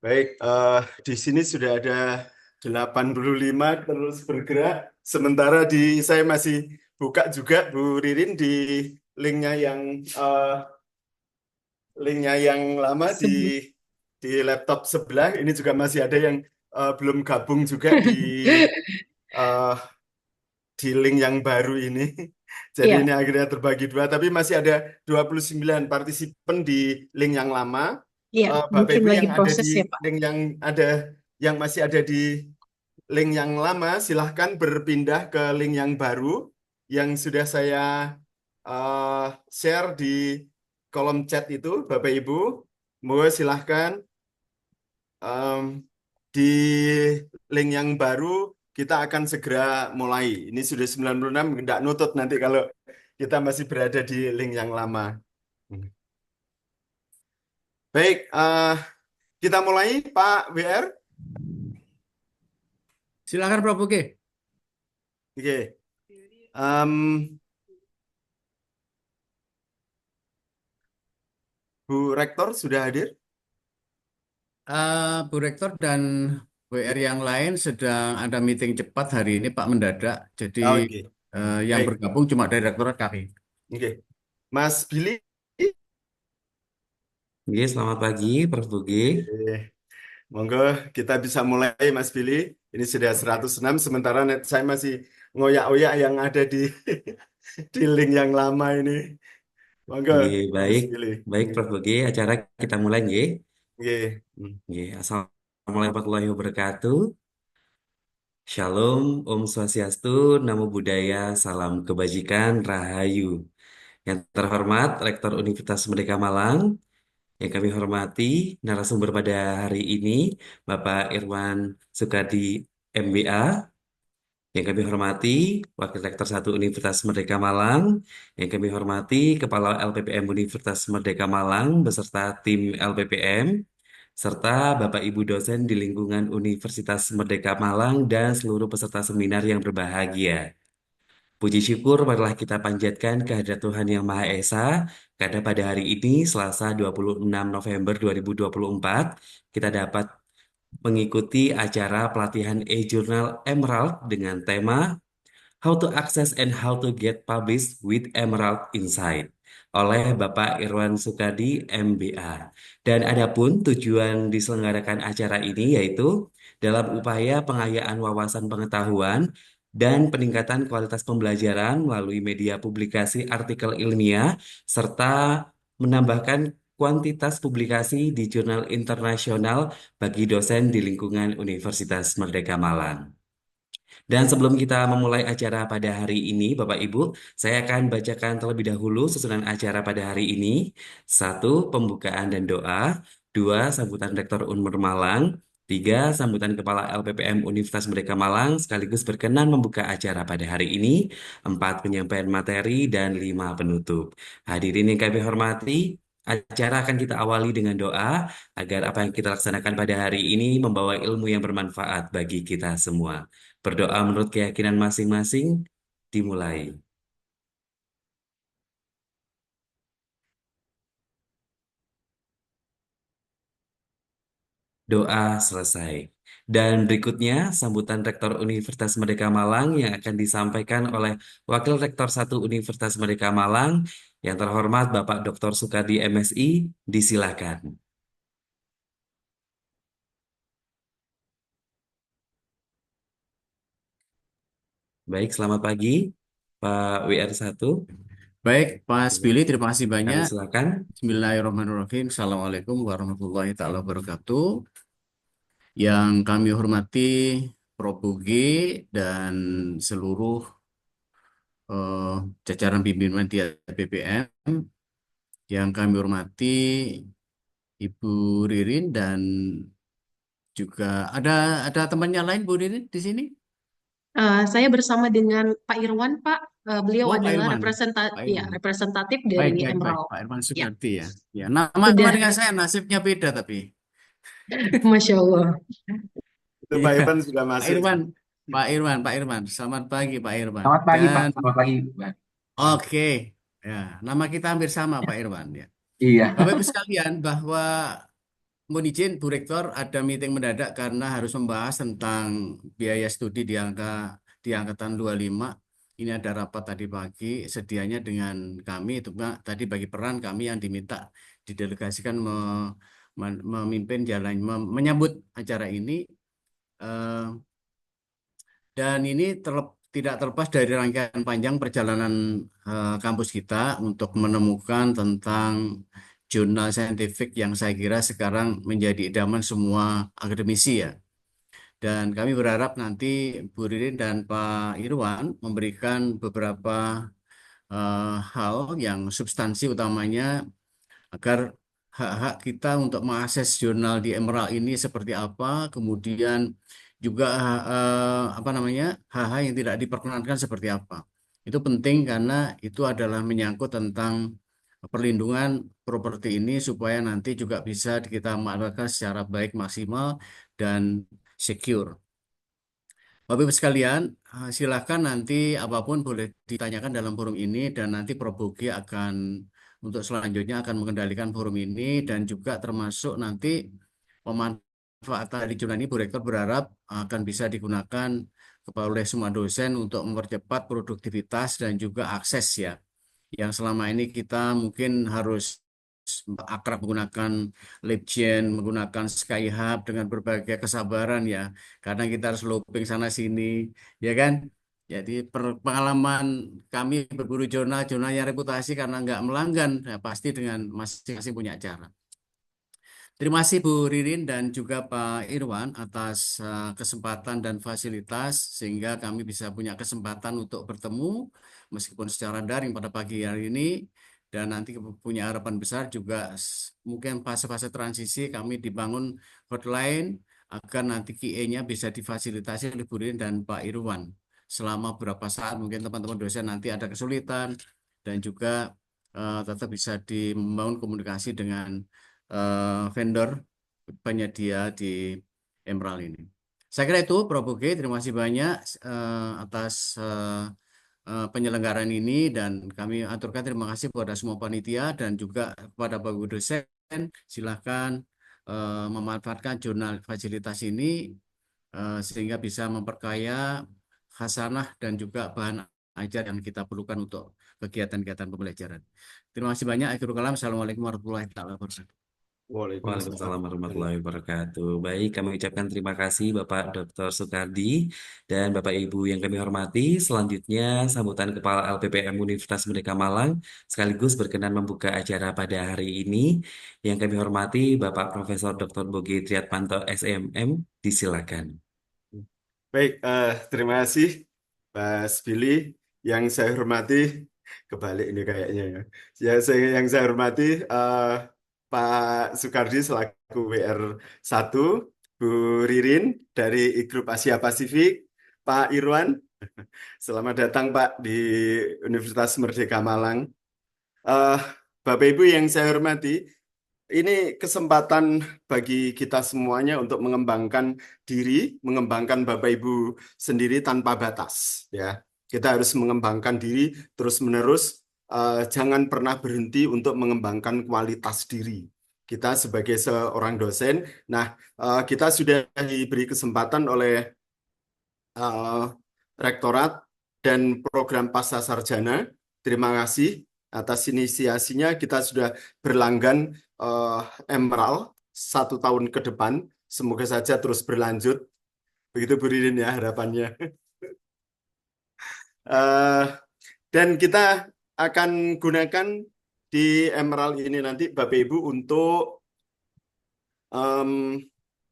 Baik, di sini sudah ada 85 terus bergerak. Sementara saya masih buka juga Bu Ririn di linknya yang eh, linknya yang lama Sebelum. di laptop sebelah. Ini juga masih ada yang belum gabung juga eh, di link yang baru ini. Jadi Iya, ini akhirnya terbagi dua, tapi masih ada 29 partisipan di link yang lama. iya, Bapak mungkin Ibu lagi yang ada di proses ya, Pak. link yang masih ada di link yang lama, silahkan berpindah ke link yang baru yang sudah saya eh, share di kolom chat itu, Bapak Ibu. Mohon silahkan em, di link yang baru kita akan segera mulai. Ini sudah 96, tidak nutut nanti kalau kita masih berada di link yang lama. Baik, kita mulai Pak WR. Silakan Prof. Oke. Oke. Em, Bu Rektor sudah hadir? Bu Rektor dan WR yang lain sedang ada meeting cepat hari ini Pak mendadak. Jadi Oke. yang Baik. bergabung cuma dari Rektorat kami. Oke. Mas Billy. Oke, selamat pagi, Prof. Bugi. Oke. Monggo kita bisa mulai Mas Billy. Ini sudah 106 sementara net saya masih ngoyak-oyak yang ada di di link yang lama ini. Monggo Oke, Mas baik. Billy. Baik, Prof. Bugi. Acara kita mulai, nggih. Oke. Hmm. Oke, Assalamualaikum warahmatullahi wabarakatuh. Shalom, Om Swastiastu, Namo Buddhaya, Salam Kebajikan, Rahayu. Yang terhormat, Rektor Universitas Merdeka Malang, yang kami hormati, narasumber pada hari ini, Bapak Irwan Sukadi, MBA, yang kami hormati, Wakil Rektor 1 Universitas Merdeka Malang, yang kami hormati, Kepala LPPM Universitas Merdeka Malang, beserta tim LPPM, serta Bapak Ibu dosen di lingkungan Universitas Merdeka Malang dan seluruh peserta seminar yang berbahagia. Puji syukur marilah kita panjatkan kehadirat Tuhan Yang Maha Esa, karena pada hari ini, Selasa 26 November 2024, kita dapat mengikuti acara pelatihan e-jurnal Emerald dengan tema How to Access and How to Get Published with Emerald Insight oleh Bapak Irwan Sukadi, MBA. Dan adapun tujuan diselenggarakan acara ini yaitu dalam upaya pengayaan wawasan pengetahuan dan peningkatan kualitas pembelajaran melalui media publikasi artikel ilmiah serta menambahkan kuantitas publikasi di jurnal internasional bagi dosen di lingkungan Universitas Merdeka Malang. Dan sebelum kita memulai acara pada hari ini, Bapak Ibu, saya akan bacakan terlebih dahulu susunan acara pada hari ini. Satu, pembukaan dan doa. Dua, sambutan Rektor Unmur Malang. Tiga, sambutan Kepala LPPM Universitas Merdeka Malang sekaligus berkenan membuka acara pada hari ini. Empat, penyampaian materi. Dan lima, penutup. Hadirin yang kami hormati, acara akan kita awali dengan doa agar apa yang kita laksanakan pada hari ini membawa ilmu yang bermanfaat bagi kita semua. Berdoa menurut keyakinan masing-masing, dimulai. Doa selesai. Dan berikutnya, sambutan Rektor Universitas Merdeka Malang yang akan disampaikan oleh Wakil Rektor 1 Universitas Merdeka Malang, yang terhormat Bapak Dr. Sukadi, MSI, disilakan. Baik, selamat pagi, Pak WR1. Baik, Mas Billy, terima kasih Kami banyak. silakan. Bismillahirrahmanirrahim. Assalamualaikum warahmatullahi taala wabarakatuh. Yang kami hormati Prof. Bugi dan seluruh eh, jajaran pimpinan di BPM, yang kami hormati Ibu Ririn dan juga ada temannya lain Bu Ririn di sini. Saya bersama dengan Pak Irwan, Pak. Beliau Oh, Pak adalah Irman. Pak ya, Irman. representatif Baik, dari baik, baik. Emerald. Pak Irman Ya, Sukarti ya. Ya, nama sudah. dengan saya nasibnya beda tapi. Masya Allah. Itu Pak Iya, Ivan sudah Pak masuk. Irman. Pak Irman. Selamat pagi Pak Irman. Selamat pagi Pak, Dan selamat pagi Pak. oke, ya, nama kita hampir sama Pak Irman ya. Iya, Bapak Ibu sekalian, bahwa Mohon izin, Bu Rektor, ada meeting mendadak karena harus membahas tentang biaya studi di angkatan 25. Ini ada rapat tadi pagi, sedianya dengan kami itu Pak. Tadi bagi peran kami yang diminta didelegasikan memimpin jalan, menyambut acara ini. Eh, dan ini tidak terlepas dari rangkaian panjang perjalanan kampus kita untuk menemukan tentang jurnal saintifik yang saya kira sekarang menjadi idaman semua akademisi ya. Dan kami berharap nanti Bu Ririn dan Pak Irwan memberikan beberapa hal yang substansi utamanya agar hak-hak kita untuk mengakses jurnal di Emerald ini seperti apa, kemudian juga apa namanya hak-hak yang tidak diperkenankan seperti apa. Itu penting karena itu adalah menyangkut tentang perlindungan properti ini supaya nanti juga bisa kita manfaatkan secara baik, maksimal, dan secure. Bapak Ibu sekalian, silakan nanti apapun boleh ditanyakan dalam forum ini dan nanti Prof. Bogi akan untuk selanjutnya akan mengendalikan forum ini dan juga termasuk nanti pemanfaatan dari jurnal ini Bu Rektor berharap akan bisa digunakan oleh semua dosen untuk mempercepat produktivitas dan juga akses ya. Yang selama ini kita mungkin harus akrab menggunakan LibGen, menggunakan Skyhub dengan berbagai kesabaran ya. Kadang kita harus looping sana sini, ya kan? Jadi pengalaman kami berburu jurnal-jurnal yang reputasi karena nggak melanggan, ya pasti dengan masing-masing punya cara. Terima kasih Bu Ririn dan juga Pak Irwan atas kesempatan dan fasilitas sehingga kami bisa punya kesempatan untuk bertemu meskipun secara daring pada pagi hari ini dan nanti punya harapan besar juga mungkin fase-fase transisi kami dibangun hotline agar nanti QA-nya bisa difasilitasi oleh Bu Ririn dan Pak Irwan selama beberapa saat mungkin teman-teman dosen nanti ada kesulitan dan juga tetap bisa membangun komunikasi dengan vendor penyedia di Emerald ini. Saya kira itu, Prof. Boge. Terima kasih banyak atas penyelenggaraan ini dan kami aturkan terima kasih kepada semua panitia dan juga kepada Bapak Ibu dosen. Silahkan memanfaatkan jurnal fasilitas ini sehingga bisa memperkaya khasanah dan juga bahan ajar yang kita perlukan untuk kegiatan-kegiatan pembelajaran. Terima kasih banyak. Akhirul kalam. Assalamualaikum warahmatullahi wabarakatuh. Waalaikumsalam warahmatullahi wabarakatuh. Baik, kami ucapkan terima kasih Bapak Dr. Soekardi dan Bapak Ibu yang kami hormati. Selanjutnya, sambutan Kepala LPPM Universitas Merdeka Malang sekaligus berkenan membuka acara pada hari ini. Yang kami hormati Bapak Profesor Dr. Bogi Triatmanto SMM, disilakan. Baik, terima kasih Mas Billy. Yang saya hormati, kebalik ini kayaknya ya. Yang saya hormati Pak Soekardi selaku WR1, Bu Ririn dari I-Group Asia Pasifik, Pak Irwan, selamat datang Pak di Universitas Merdeka Malang. Bapak Ibu yang saya hormati, ini kesempatan bagi kita semuanya untuk mengembangkan diri, mengembangkan Bapak Ibu sendiri tanpa batas. Ya, kita harus mengembangkan diri terus-menerus. Jangan pernah berhenti untuk mengembangkan kualitas diri kita sebagai seorang dosen. Nah, kita sudah diberi kesempatan oleh Rektorat dan Program Pascasarjana. Terima kasih atas inisiasinya. Kita sudah berlanggan Emerald 1 tahun ke depan. Semoga saja terus berlanjut. Begitu Bu Ririn ya harapannya. Dan kita akan gunakan di Emerald ini nanti Bapak Ibu untuk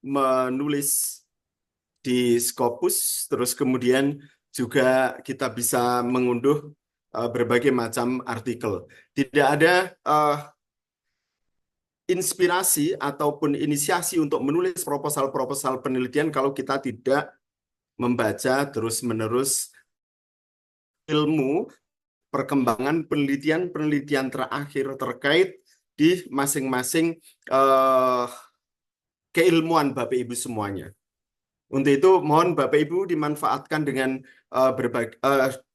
menulis di Scopus, terus kemudian juga kita bisa mengunduh berbagai macam artikel. Tidak ada inspirasi ataupun inisiasi untuk menulis proposal-proposal penelitian kalau kita tidak membaca terus-menerus ilmu perkembangan penelitian terakhir terkait di masing-masing keilmuan Bapak Ibu semuanya. Untuk itu mohon Bapak Ibu dimanfaatkan dengan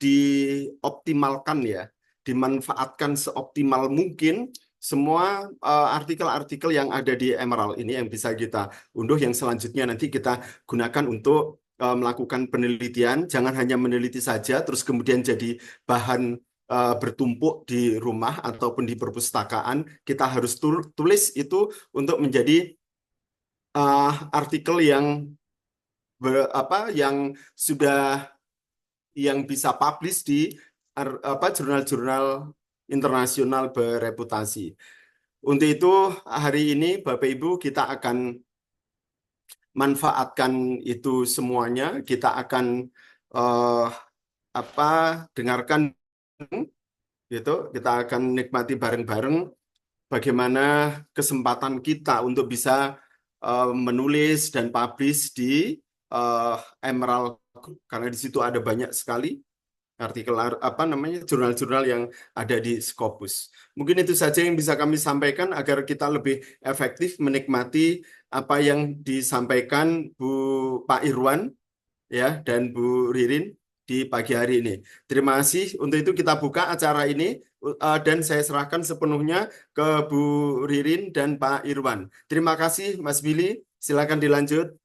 dioptimalkan ya, dimanfaatkan seoptimal mungkin semua artikel-artikel yang ada di Emerald ini yang bisa kita unduh, yang selanjutnya nanti kita gunakan untuk melakukan penelitian. Jangan hanya meneliti saja, terus kemudian jadi bahan bertumpuk di rumah ataupun di perpustakaan. Kita harus tulis itu untuk menjadi artikel yang yang sudah yang bisa publish di jurnal-jurnal internasional bereputasi. Untuk itu hari ini Bapak Ibu kita akan manfaatkan itu semuanya. Kita akan dengarkan gitu. Kita akan nikmati bareng-bareng bagaimana kesempatan kita untuk bisa menulis dan publish di Emerald, karena di situ ada banyak sekali artikel jurnal-jurnal yang ada di Scopus. Mungkin itu saja yang bisa kami sampaikan agar kita lebih efektif menikmati apa yang disampaikan Pak Irwan ya dan Bu Ririn di pagi hari ini. Terima kasih. Untuk itu kita buka acara ini dan saya serahkan sepenuhnya ke Bu Ririn dan Pak Irwan. Terima kasih Mas Billy. Silakan dilanjut.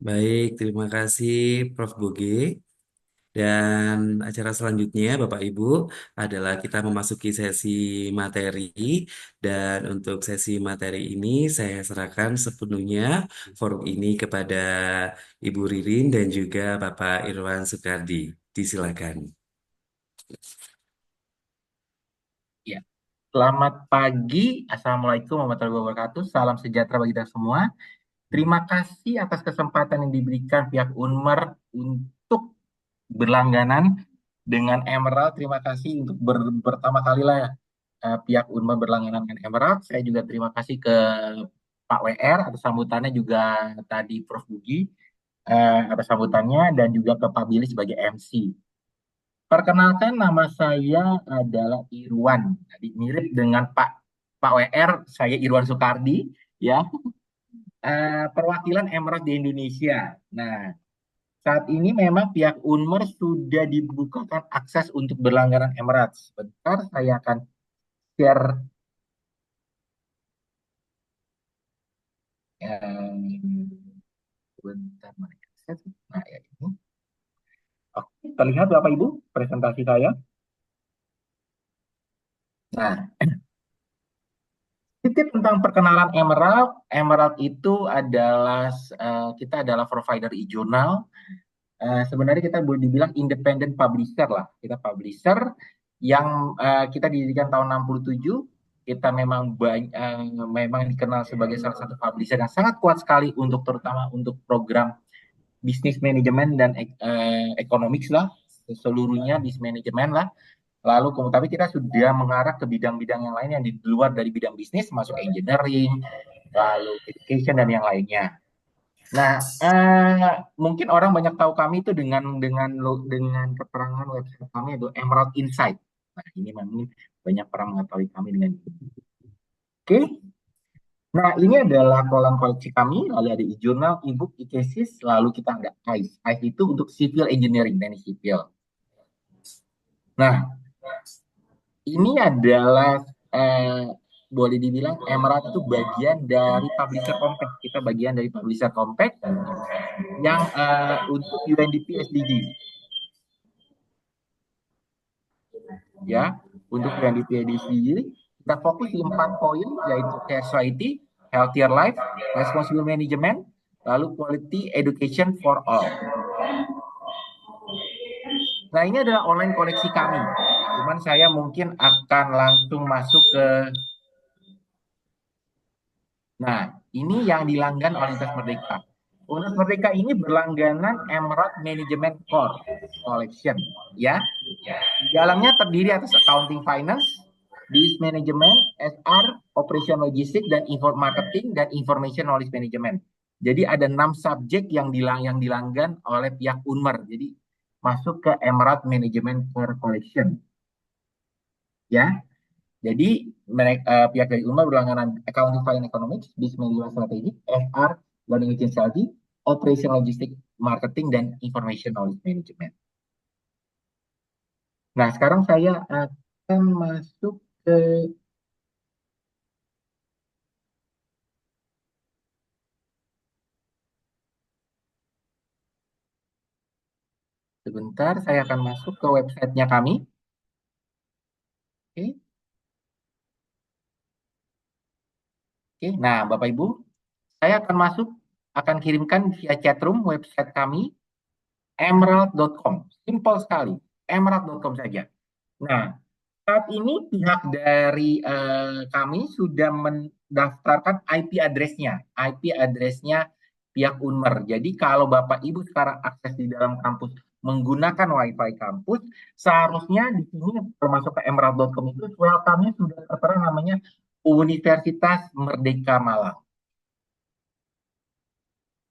Baik, terima kasih Prof. Boge. Dan acara selanjutnya, Bapak Ibu, adalah kita memasuki sesi materi. Dan untuk sesi materi ini, saya serahkan sepenuhnya forum ini kepada Ibu Ririn dan juga Bapak Irwan Soekardi. Disilakan. Ya. Selamat pagi, Assalamualaikum warahmatullahi wabarakatuh. Salam sejahtera bagi kita semua. Terima kasih atas kesempatan yang diberikan pihak Unmer untuk berlangganan dengan Emerald. Terima kasih untuk pertama kali lah pihak Unmer berlangganan dengan Emerald. Saya juga terima kasih ke Pak WR atas sambutannya, juga tadi Prof. Bugi atas sambutannya, dan juga ke Pak Billy sebagai MC. Perkenalkan, nama saya adalah Irwan. Jadi mirip dengan Pak WR, saya Irwan Soekardi, ya. Perwakilan Emerald di Indonesia. Nah, saat ini memang pihak Unmer sudah dibukakan akses untuk berlangganan Emerald. Sebentar, saya akan share. Sebentar, mana akses? Nah, ya ini. Oke, terlihat Bapak Ibu presentasi saya. Nah, sedikit tentang perkenalan Emerald. Emerald itu adalah kita adalah provider e-journal. Sebenarnya kita boleh dibilang independent publisher lah. Kita publisher yang kita didirikan tahun 67. Kita memang memang dikenal sebagai salah satu publisher yang sangat kuat sekali untuk terutama untuk program bisnis manajemen dan economics lah, seluruhnya bisnis manajemen lah. Lalu tapi kita sudah mengarah ke bidang-bidang yang lain yang di luar dari bidang bisnis, masuk engineering, lalu education dan yang lainnya. Nah, mungkin orang banyak tahu kami itu dengan keterangan website kami, yaitu Emerald Insight. Nah, ini memang banyak orang mengetahui kami dengan itu. Oke. Nah, ini adalah kolam koleksi kami, lalu ada e-journal, e-book, e-thesis, lalu kita ada ICE. ICE itu untuk civil engineering, teknik sipil. Nah, ini adalah boleh dibilang Emerald itu bagian dari publisher compact. Kita bagian dari publisher compact yang untuk UNDP SDG. Ya, untuk UNDP SDG kita fokus di 4 poin, yaitu care society, healthier life, responsible management, lalu quality education for all. Nah, ini adalah online koleksi kami. Cuman saya mungkin akan langsung masuk ke... Nah, ini yang dilanggan oleh Universitas Merdeka. Universitas Merdeka ini berlangganan Emerald Management Core Collection, ya. Di dalamnya terdiri atas accounting finance, business management, SR, operation logistik, dan marketing dan information knowledge management. Jadi ada 6 subjek yang dilanggan oleh pihak Unmer. Jadi masuk ke Emerald Management Core Collection. Ya. Jadi pihak dari Unmer berlangganan accounting finance economics, business management strategy, SR, learning agent strategy, operation logistik, marketing, dan information knowledge management. Nah, sekarang saya akan masuk ke sebentar, saya akan masuk ke websitenya kami. Oke, oke. Nah, Bapak Ibu, saya akan masuk, akan kirimkan via chatroom website kami, emerald.com. Simpel sekali, emerald.com saja. Nah, saat ini pihak dari kami sudah mendaftarkan IP address-nya pihak Unmer. Jadi kalau Bapak Ibu sekarang akses di dalam kampus menggunakan WiFi kampus, seharusnya di sini termasuk ke emerald.com itu welcome-nya sudah tertera namanya Universitas Merdeka Malang.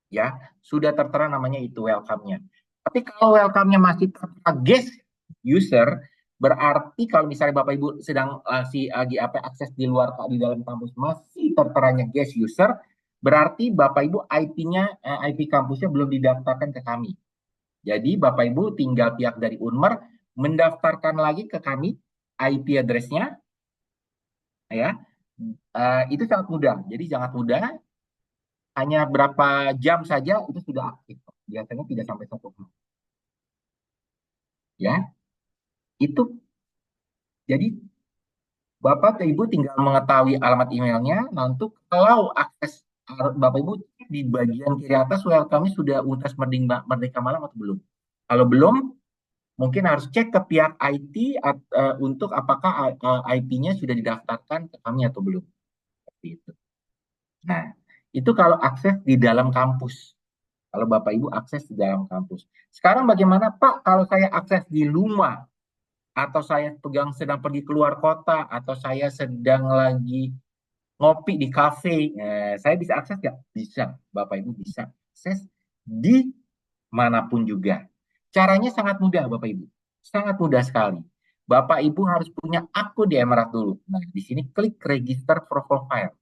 Ya, sudah tertera namanya itu welcome-nya. Tapi kalau welcome-nya masih tertera guest user, berarti kalau misalnya Bapak Ibu sedang lagi akses di luar di dalam kampus masih terteranya guest user, berarti Bapak Ibu IP kampusnya belum didaftarkan ke kami. Jadi Bapak Ibu tinggal pihak dari Unmer mendaftarkan lagi ke kami IP address-nya, ya. Itu sangat mudah. Jadi sangat mudah. Hanya berapa jam saja itu sudah aktif. Biasanya tidak sampai 1 jam. Ya, itu jadi Bapak atau Ibu tinggal mengetahui alamat emailnya. Nanti kalau akses Bapak Ibu di bagian kiri atas welcome sudah Universitas Merdeka Malang atau belum. Kalau belum, mungkin harus cek ke pihak IT untuk apakah IP-nya sudah didaftarkan ke kami atau belum. Seperti itu. Nah, itu kalau akses di dalam kampus. Kalau Bapak Ibu akses di dalam kampus. Sekarang bagaimana Pak kalau saya akses di rumah? Atau saya sedang pergi keluar kota? Atau saya sedang lagi ngopi di kafe? Saya bisa akses nggak? Bisa. Bapak Ibu bisa akses di manapun juga. Caranya sangat mudah Bapak Ibu. Sangat mudah sekali. Bapak Ibu harus punya akun di Emerald dulu. Nah, di sini klik register profile.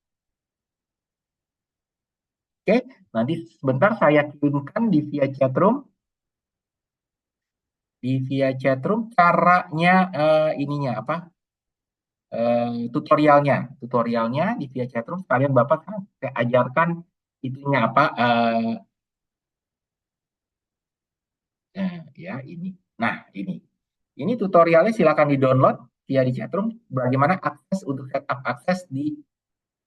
Oke, nanti sebentar saya kirimkan di via chatroom. Di via chatroom caranya ininya apa? Tutorialnya di via chatroom sekalian Bapak saya ajarkan itunya apa? Ya ini. Nah, ini tutorialnya silakan di-download via di chatroom bagaimana akses untuk setup akses di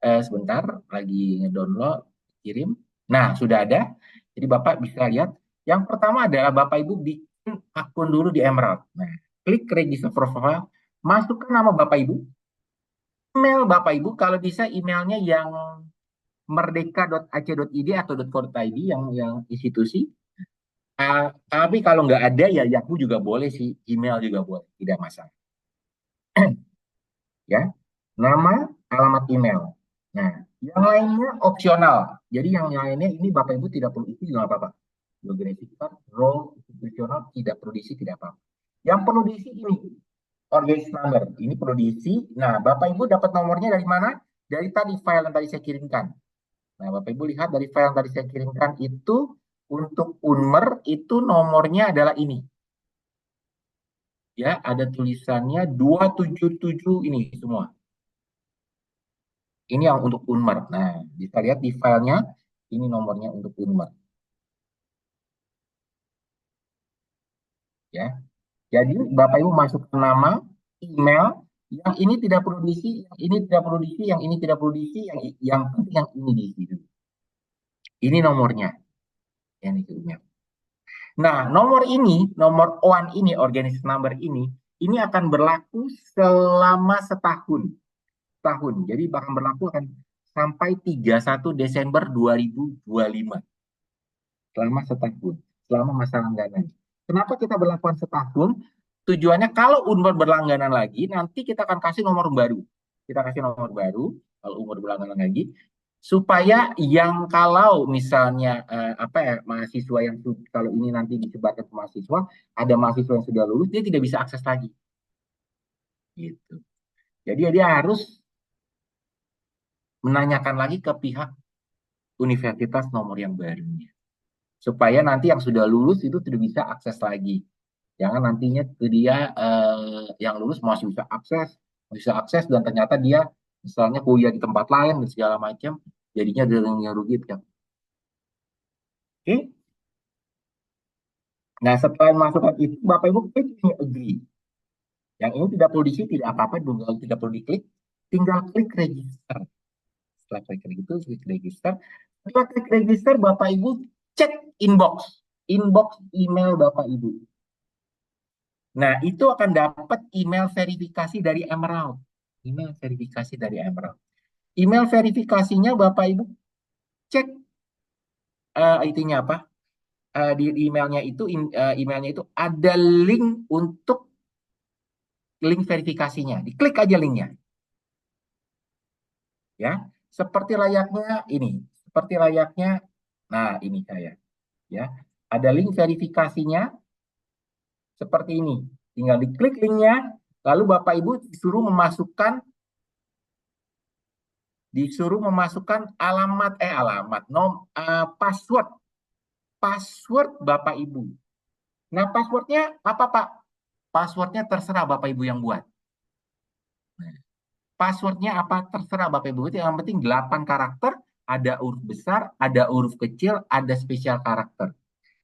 sebentar lagi nge-download kirim. Nah, sudah ada. Jadi Bapak bisa lihat. Yang pertama adalah Bapak Ibu bikin akun dulu di Emerald. Nah, klik register profile, masukkan nama Bapak Ibu, email Bapak Ibu, kalau bisa emailnya yang merdeka.ac.id atau .co.id yang institusi. Tapi kalau nggak ada ya Yahoo juga boleh sih, email juga boleh, tidak masalah. Ya, nama, alamat email. Nah, yang lainnya opsional. Jadi yang lainnya ini Bapak Ibu tidak perlu isi juga apa-apa. Geografical, role, institusional tidak perlu diisi, tidak apa-apa. Yang perlu diisi ini organization number. Ini perlu diisi. Nah, Bapak Ibu dapat nomornya dari mana? Dari tadi file yang tadi saya kirimkan. Nah, Bapak Ibu lihat dari file yang tadi saya kirimkan itu untuk Unmer itu nomornya adalah ini. Ya, ada tulisannya 277 ini semua. Ini yang untuk Unmer. Nah, bisa lihat di filenya ini nomornya untuk Unmer. Ya. Jadi Bapak Ibu masukkan nama, email, yang ini tidak perlu diisi, yang ini tidak perlu diisi, yang ini tidak perlu diisi, yang penting yang ini diisi. Ini nomornya. Yang itu email. Nah, nomor OAN ini, organization number ini akan berlaku selama setahun. Jadi bahkan berlaku akan sampai 31 Desember 2025. Selama setahun, selama masa langganan. Kenapa kita berlakukan setahun? Tujuannya kalau Unmer berlangganan lagi, nanti kita akan kasih nomor baru. Kita kasih nomor baru, kalau Unmer berlangganan lagi, supaya yang kalau misalnya mahasiswa yang kalau ini nanti disebarkan ke mahasiswa, ada mahasiswa yang sudah lulus, dia tidak bisa akses lagi. Gitu. Jadi dia harus menanyakan lagi ke pihak universitas nomor yang barunya. Supaya nanti yang sudah lulus itu tidak bisa akses lagi. Jangan nantinya dia yang lulus masih bisa akses, bisa akses dan ternyata dia misalnya kuliah di tempat lain dan segala macam, jadinya ada yang rugi kan. Oke. Nah, setelah masukkan itu, Bapak Ibu klik ini agree. Yang ini tidak perlu diisi, tidak apa-apa, tidak perlu diklik, tinggal klik register. Setelah klik itu, klik register. Setelah klik register, Bapak Ibu cek inbox email Bapak Ibu. Nah, itu akan dapat email verifikasi dari Emerald. Email verifikasi dari Emerald. Email verifikasinya Bapak Ibu cek itunya apa? Di emailnya itu ada link untuk link verifikasinya. Diklik aja linknya. Ya, seperti layaknya ini, nah ini saya, ya, ada link verifikasinya seperti ini. Tinggal diklik linknya, lalu Bapak Ibu disuruh memasukkan password Bapak Ibu. Nah, passwordnya apa, Pak? Passwordnya terserah Bapak Ibu yang buat. Passwordnya apa? Terserah Bapak Ibu. Yang penting 8 karakter, ada huruf besar, ada huruf kecil, ada spesial karakter.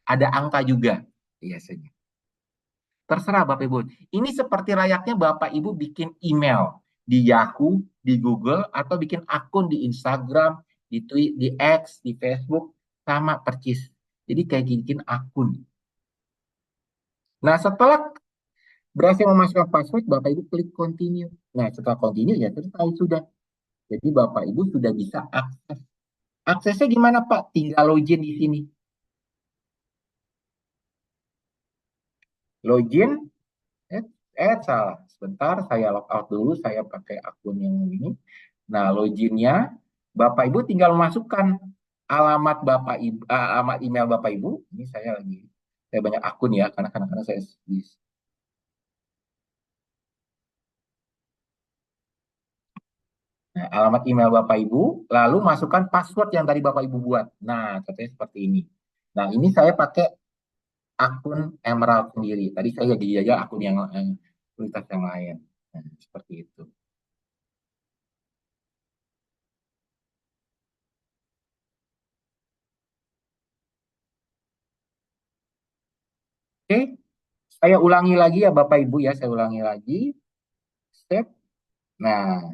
Ada angka juga biasanya. Terserah Bapak Ibu. Ini seperti layaknya Bapak Ibu bikin email di Yahoo, di Google, atau bikin akun di Instagram, di Twitter, di X, di Facebook, sama persis. Jadi kayak bikin akun. Nah, setelah berhasil memasukkan password, Bapak Ibu klik continue. Nah, setelah continue ya selesai sudah. Jadi Bapak Ibu sudah bisa akses. Aksesnya gimana Pak? Tinggal login di sini. Login, salah. Sebentar, saya log out dulu. Saya pakai akun yang ini. Nah, loginnya, Bapak Ibu tinggal masukkan alamat Bapak Ibu, alamat email Bapak Ibu. Ini saya banyak akun ya, karena kadang-kadang saya Nah, alamat email Bapak Ibu, lalu masukkan password yang tadi Bapak Ibu buat. Nah, contohnya seperti ini. Nah, ini saya pakai akun Emerald sendiri. Tadi saya jadi akun yang kualitas yang lain. Nah, seperti itu. Oke, saya ulangi lagi ya Bapak Ibu ya, saya ulangi lagi. Step. Nah,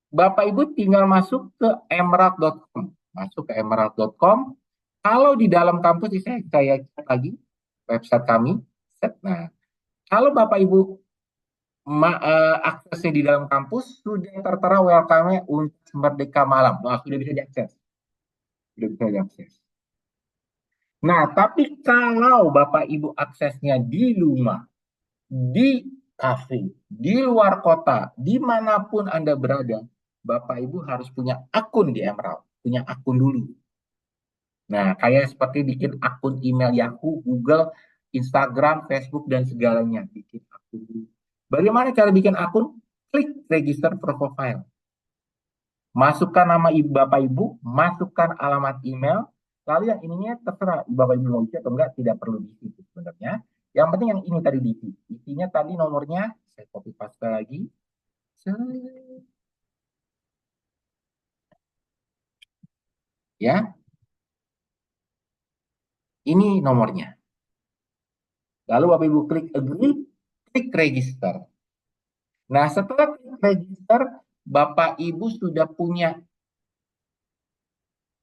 Bapak Ibu tinggal masuk ke emerald.com. Masuk ke emerald.com. Kalau di dalam kampus saya cek lagi website kami. Nah, kalau Bapak Ibu aksesnya di dalam kampus sudah tertera welcome-nya untuk Merdeka Malam. Nah, sudah bisa diakses. Sudah bisa diakses. Nah, tapi kalau Bapak Ibu aksesnya di rumah, di kafe, di luar kota, dimanapun Anda berada, Bapak Ibu harus punya akun di Emerald, punya akun dulu. Nah, kayak seperti bikin akun email Yahoo, Google, Instagram, Facebook, dan segalanya. Bikin akun dulu. Bagaimana cara bikin akun? Klik register profile. Masukkan nama Bapak Ibu, masukkan alamat email, lalu yang ininya terserah Bapak Ibu mau isi atau enggak, tidak perlu diisi sebenarnya. Yang penting yang ini tadi diisi. Isinya tadi nomornya, saya copy paste lagi. Ya. Ini nomornya. Lalu Bapak Ibu klik agree, klik register. Nah, setelah klik register, Bapak Ibu sudah punya,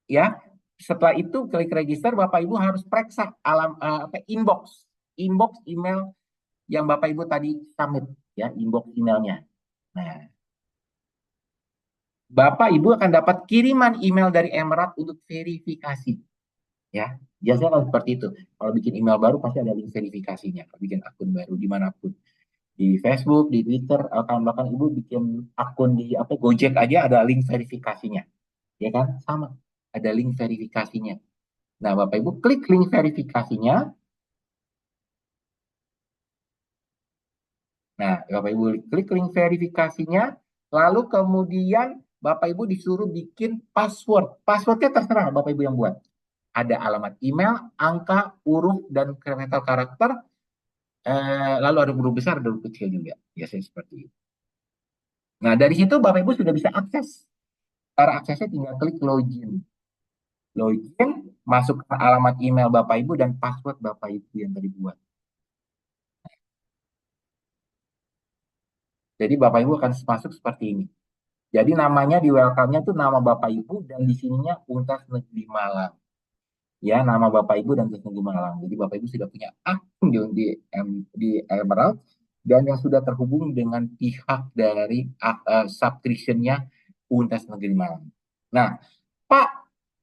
ya. Setelah itu klik register, Bapak Ibu harus periksa inbox email yang Bapak Ibu tadi submit, ya, inbox emailnya. Nah, Bapak Ibu akan dapat kiriman email dari Emerald untuk verifikasi, ya. Biasanya kalau seperti itu. Kalau bikin email baru pasti ada link verifikasinya. Kalau bikin akun baru dimanapun, di Facebook, di Twitter, bahkan Ibu bikin akun di Gojek aja ada link verifikasinya, ya kan? Sama, ada link verifikasinya. Nah, Bapak Ibu klik link verifikasinya. Nah, Bapak Ibu klik link verifikasinya, lalu kemudian Bapak Ibu disuruh bikin password. Passwordnya terserah Bapak Ibu yang buat. Ada alamat email, angka, huruf, dan karakter. Lalu ada huruf besar, ada huruf kecil juga. Biasanya seperti itu. Nah, dari situ Bapak Ibu sudah bisa akses. Cara aksesnya tinggal klik login. Login, masukkan alamat email Bapak Ibu dan password Bapak Ibu yang tadi buat. Jadi Bapak Ibu akan masuk seperti ini. Jadi namanya di welcome-nya tuh nama Bapak Ibu dan di sininya Untas Negeri Malang. Ya, nama Bapak Ibu dan Untas Negeri Malang. Jadi Bapak Ibu sudah punya akun di Emerald dan yang sudah terhubung dengan pihak dari subscription-nya Untas Negeri Malang. Nah, Pak,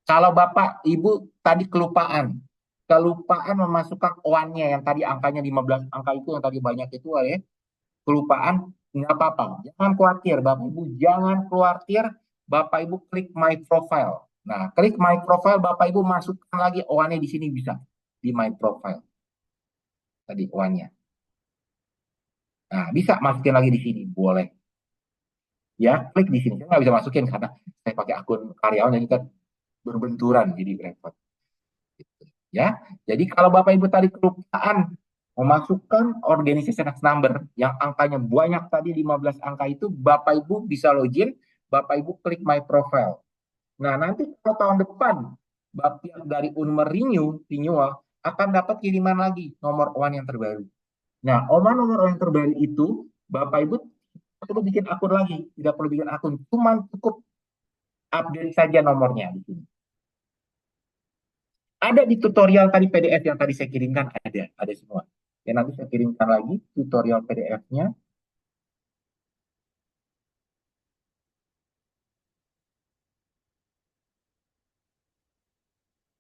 kalau Bapak Ibu tadi kelupaan memasukkan OAN-nya yang tadi angkanya 15 angka itu yang tadi banyak itu ya, kelupaan, nggak apa-apa. Jangan khawatir, Bapak Ibu, jangan khawatir. Bapak Ibu klik My Profile. Nah, klik My Profile, Bapak Ibu masukkan lagi OAN-nya di sini bisa di My Profile. Tadi OAN-nya. Nah, bisa masukin lagi di sini, boleh. Ya, klik di sini. Saya nggak bisa masukin karena saya pakai akun karyawan ini kan berbenturan, jadi repot. Ya, jadi kalau Bapak Ibu tadi kelupaan memasukkan organization number yang angkanya banyak tadi 15 angka itu, Bapak Ibu bisa login, Bapak Ibu klik My Profile. Nah, nanti kalau tahun depan Bapak dari Unmer Renewal akan dapat kiriman lagi nomor OAN yang terbaru. Nah, nomor OAN yang terbaru itu Bapak Ibu perlu bikin akun lagi, tidak perlu bikin akun, cuma cukup update saja nomornya di sini. Ada di tutorial tadi PDF yang tadi saya kirimkan, ada semua. Ya, nanti saya kirimkan lagi tutorial PDF-nya.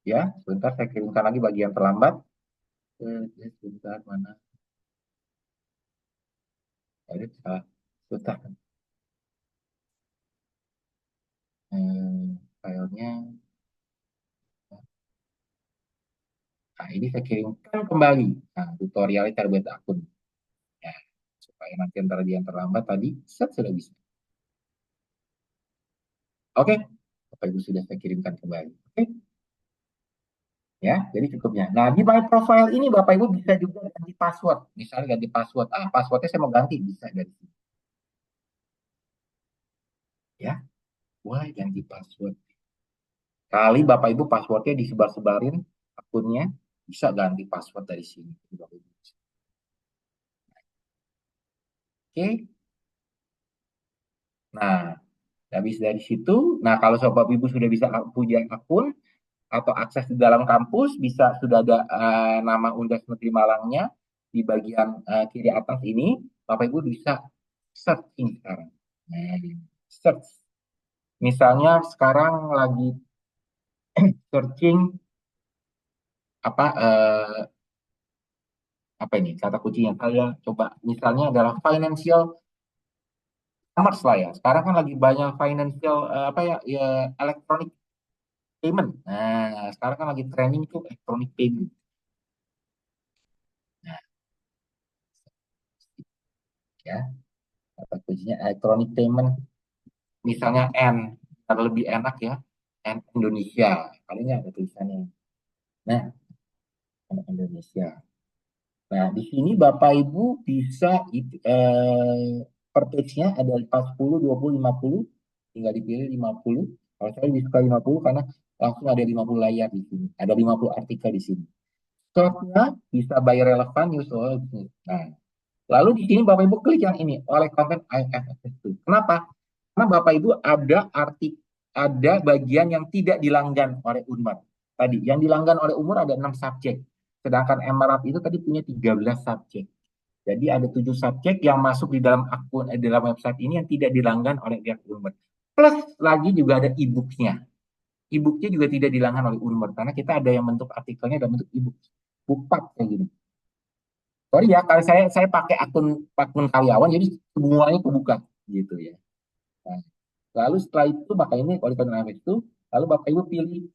Ya, sebentar saya kirimkan lagi bagian terlambat. Sebentar, mana? Ada salah. Sebentar. Filenya. Nah, ini saya kirimkan kembali. Nah, tutorialnya terbuat akun. Ya, supaya nanti antara yang terlambat tadi, sudah bisa. Oke, Bapak Ibu sudah saya kirimkan kembali. Oke. Ya, jadi cukupnya. Nah, di My Profile ini Bapak Ibu bisa juga ganti password. Misalnya ganti password. Passwordnya saya mau ganti, bisa dari sini. Ya, boleh ganti password. Kali Bapak Ibu passwordnya disebar-sebarin akunnya, bisa ganti password dari sini. Oke. Nah, habis dari situ, nah kalau Bapak Ibu sudah bisa punya akun atau akses di dalam kampus, bisa sudah ada nama Undas Negeri Malangnya di bagian kiri atas ini, Bapak Ibu bisa searching sekarang. Nah, search. Misalnya sekarang lagi searching apa ini kata kuncinya, kalian coba misalnya adalah financial commerce lah ya. Sekarang kan lagi banyak financial ya electronic payment. Nah, sekarang kan lagi trending itu electronic payment. Nah, ya, kata kuncinya electronic payment. Misalnya N, atau lebih enak ya, N Indonesia. Kali ini ada tulisannya. Nah, N Indonesia. Nah, di sini Bapak Ibu bisa per page-nya ada 40, 20, 50. Tinggal dipilih 50. Kalau saya lebih suka 50 karena langsung ada 50 layar di sini. Ada 50 artikel di sini. Short-nya bisa by relevant news. Nah, lalu di sini Bapak Ibu klik yang ini, oleh konten IFFS itu. Kenapa? Karena Bapak Ibu ada bagian yang tidak dilanggan oleh Unmar. Tadi yang dilanggan oleh Unmar ada 6 subjek. Sedangkan Emerald itu tadi punya 13 subjek. Jadi ada 7 subjek yang masuk di dalam akun dalam website ini yang tidak dilanggan oleh pihak Unmar. Plus lagi juga ada e-booknya. E-booknya juga tidak dilanggan oleh Unmar karena kita ada yang bentuk artikelnya dalam bentuk e-book. Bookpub kayak gini. Sorry ya, kalau saya pakai akun karyawan, jadi semuanya kebuka gitu ya. Nah, lalu setelah itu maka ini kalau di itu, lalu Bapak Ibu pilih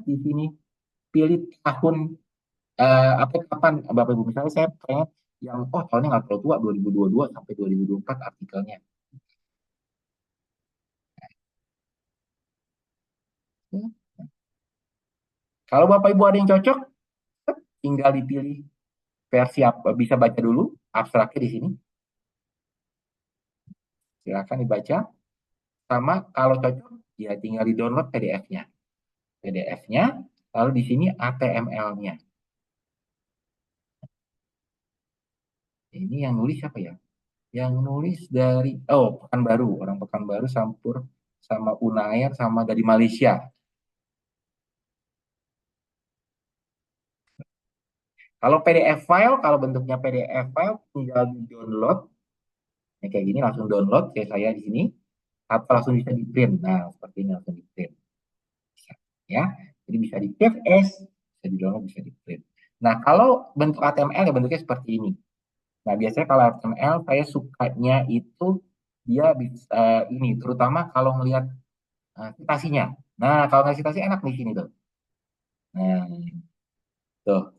di sini, pilih tahun kapan Bapak Ibu. Misalnya saya pengen yang tahunnya nggak terlalu tua, 2022 sampai 2024 artikelnya. Kalau Bapak Ibu ada yang cocok, tinggal dipilih versi apa, bisa baca dulu abstraknya di sini. Silakan dibaca. Sama kalau cocok, ya tinggal di-download PDF-nya. PDF-nya, lalu di sini HTML-nya. Ini yang nulis siapa ya? Yang nulis dari, Pekanbaru. Orang Pekanbaru campur sama Unair, sama dari Malaysia. Kalau PDF file, kalau bentuknya PDF file, tinggal di-download. Ya, kayak gini langsung download, kayak saya di sini. Atau langsung bisa di-print. Nah, seperti ini langsung di-print. Bisa, ya. Jadi bisa di-save as, bisa di-download, bisa di-print. Nah, kalau bentuk HTML ya bentuknya seperti ini. Nah, biasanya kalau HTML saya sukanya itu dia bisa ini, terutama kalau ngelihat citasinya. Nah, kalau nggak citasi enak di sini tuh. Nah, tuh,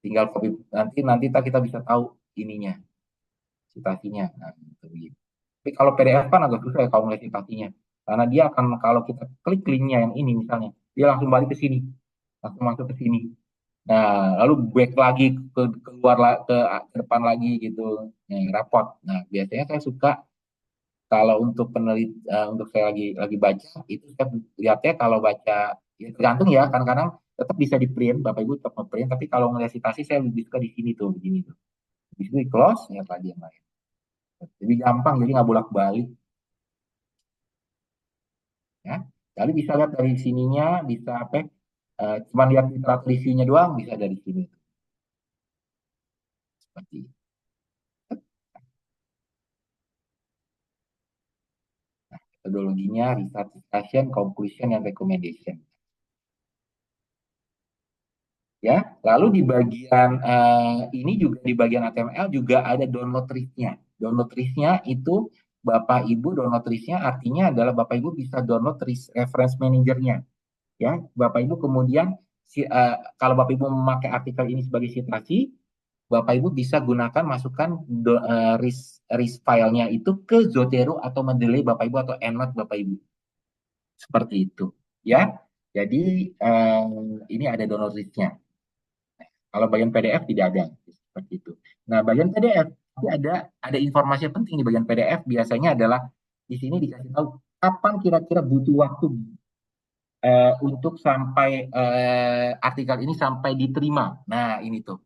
tinggal copy nanti nanti kita bisa tahu ininya, citasinya. Nah, gitu. Tapi kalau PDF kan agak susah ya kalau ngelihat citasinya. Karena dia akan kalau kita klik linknya yang ini misalnya, dia langsung balik ke sini, langsung masuk ke sini. Nah, lalu back lagi keluar ke depan lagi gitu, nah, rapot. Nah, biasanya saya suka kalau untuk untuk saya lagi baca itu saya lihatnya kalau baca ya tergantung ya kadang-kadang tetap bisa di print Bapak Ibu tetap print tapi kalau ngelihat citasi saya lebih suka di sini tuh begini tuh di sini close ya tadi yang lain jadi gampang jadi nggak bolak-balik ya jadi bisa lihat dari sininya bisa apa cuma lihat literatur isinya doang bisa dari sini seperti itu. Metodologinya research discussion conclusion dan recommendation ya. Lalu di bagian ini juga di bagian HTML juga ada download list-nya. Download list-nya itu Bapak Ibu download list-nya artinya adalah Bapak Ibu bisa download reference manager-nya. Ya, Bapak Ibu kemudian kalau Bapak Ibu memakai artikel ini sebagai citasi, Bapak Ibu bisa gunakan masukkan list file-nya itu ke Zotero atau Mendeley Bapak Ibu atau EndNote Bapak Ibu. Seperti itu, ya. Jadi ini ada download list-nya. Kalau bagian PDF tidak ada seperti itu. Nah, bagian PDF tapi ada informasi yang penting di bagian PDF biasanya adalah di sini dikasih tahu kapan kira-kira butuh waktu untuk sampai artikel ini sampai diterima. Nah, ini tuh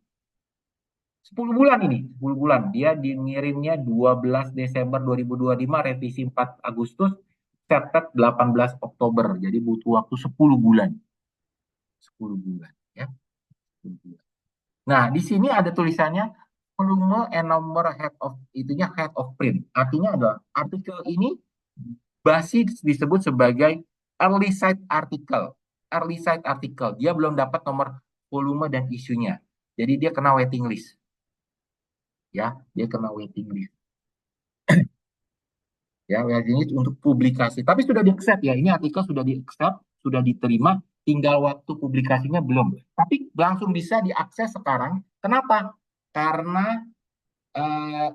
10 bulan ini, 10 bulan. Dia dingirimnya 12 Desember 2025, revisi 4 Agustus, catat 18 Oktober. Jadi butuh waktu 10 bulan. 10 bulan, ya. 10 bulan. Nah, di sini ada tulisannya volume and number head of print. Artinya adalah artikel ini masih disebut sebagai early site article. Early site article. Dia belum dapat nomor volume dan isunya. Jadi dia kena waiting list. Ya, dia kena waiting list. Ya, waiting list untuk publikasi. Tapi sudah di-accept ya. Ini artikel sudah di-accept, sudah diterima, tinggal waktu publikasinya belum. Tapi langsung bisa diakses sekarang. Kenapa? Karena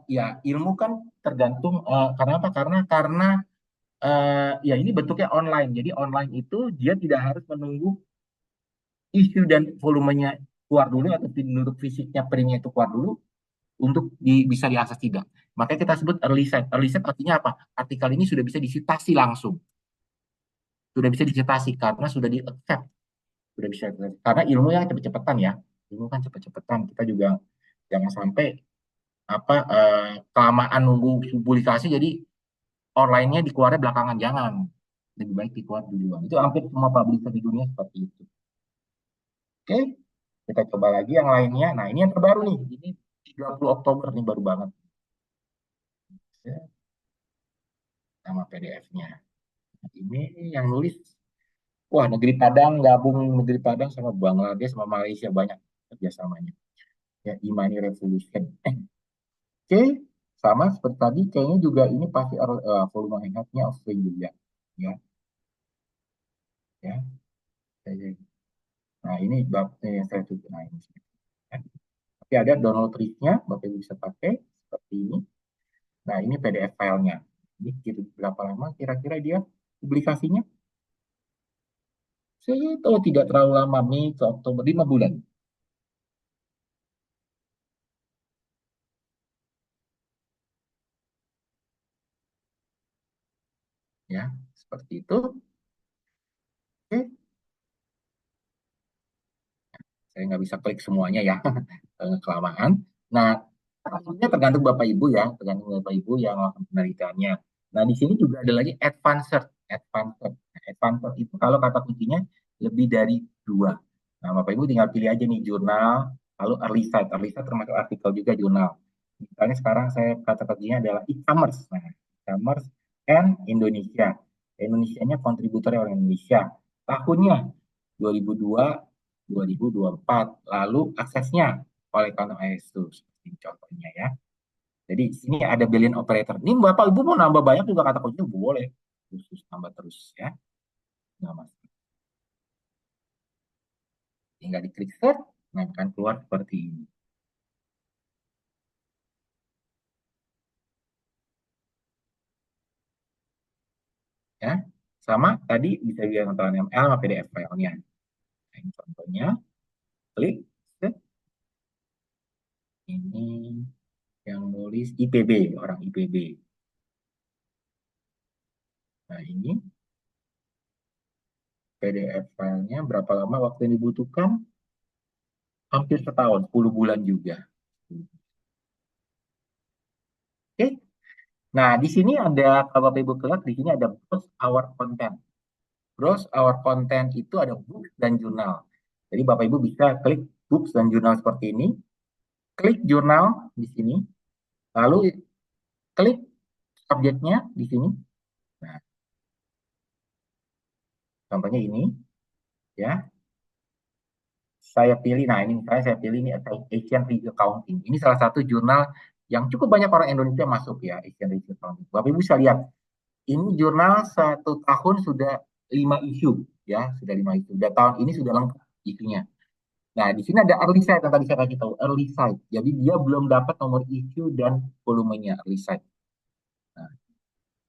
ya ilmu kan tergantung karena apa? Karena ya ini bentuknya online. Jadi online itu dia tidak harus menunggu isu dan volumenya keluar dulu atau bentuk fisiknya printnya itu keluar dulu untuk bisa diakses tidak. Makanya kita sebut early set. Early set artinya apa? Artikel ini sudah bisa disitasi langsung. Sudah bisa disitasi karena sudah di-accept. Sudah bisa karena ilmu yang cepet-cepetan ya. Ilmu kan cepet-cepetan. Kita juga jangan sampai kelamaan nunggu publikasi jadi online-nya dikeluarnya belakangan jangan lebih baik dikeluar duluan itu hampir semua publisher di dunia seperti itu oke kita coba lagi yang lainnya nah ini yang terbaru nih ini 30 Oktober nih baru banget ya, nama PDF-nya ini yang nulis wah Negeri Padang gabung Negeri Padang sama Bangladesh sama Malaysia banyak kerjasamanya ya Imani Revolution oke sama seperti tadi kayaknya juga ini pasti volume headnya offering juga ya ya nah ini yang saya tutup nah ini ya. Tapi ada download list-nya Bapak Ibu bisa pakai seperti ini nah ini PDF filenya ini berapa lama kira-kira dia publikasinya saya tahu tidak terlalu lama Mei ke Oktober 5 bulan Seperti itu. Oke, saya nggak bisa klik semuanya ya, kelamaan. Nah, hasilnya tergantung Bapak Ibu ya, tergantung Bapak Ibu yang melakukan penelitiannya. Nah, di sini juga ada lagi advanced. Advanced. Nah, advanced itu kalau kata kuncinya lebih dari 2. Nah, Bapak Ibu tinggal pilih aja nih jurnal, lalu early site. Early site termasuk artikel juga jurnal. Misalnya sekarang saya kata kuncinya adalah e-commerce. Nah, e-commerce and Indonesia. Indonesia-nya kontributornya orang Indonesia. Tahunnya 2002, 2024. Lalu aksesnya oleh Kano ISO seperti contohnya ya. Jadi di sini ada billion operator. Ini Bapak Ibu mau nambah banyak juga kata kuncinya boleh. Khusus tambah terus ya. Nggak masalah. Tinggal diklik search, nah akan keluar seperti ini. Ya, sama tadi bisa juga nonton ML sama PDF filenya. Nah, ini contohnya, klik set. Ini yang nulis IPB, orang IPB. Nah, ini PDF filenya berapa lama waktu yang dibutuhkan? Hampir setahun, 10 bulan juga. Oke. Nah, di sini ada, kalau Bapak Ibu klik, di sini ada browse our content. Browse our content itu ada books dan jurnal. Jadi Bapak Ibu bisa klik books dan jurnal seperti ini. Klik jurnal di sini. Lalu klik subjeknya di sini. Nah, contohnya ini. Ya. Saya pilih, nah ini misalnya saya pilih ini Asian Review Accounting. Ini salah satu jurnal yang cukup banyak orang Indonesia masuk ya, Asian Review Accounting. Bapak Ibu bisa lihat, ini jurnal 1 tahun sudah 5 isu ya, sudah 5 isu. Dan tahun ini sudah lengkap isunya. Nah, di sini ada early site yang tadi saya kasih tahu, early site. Jadi dia belum dapat nomor isu dan volumenya early site. Nah,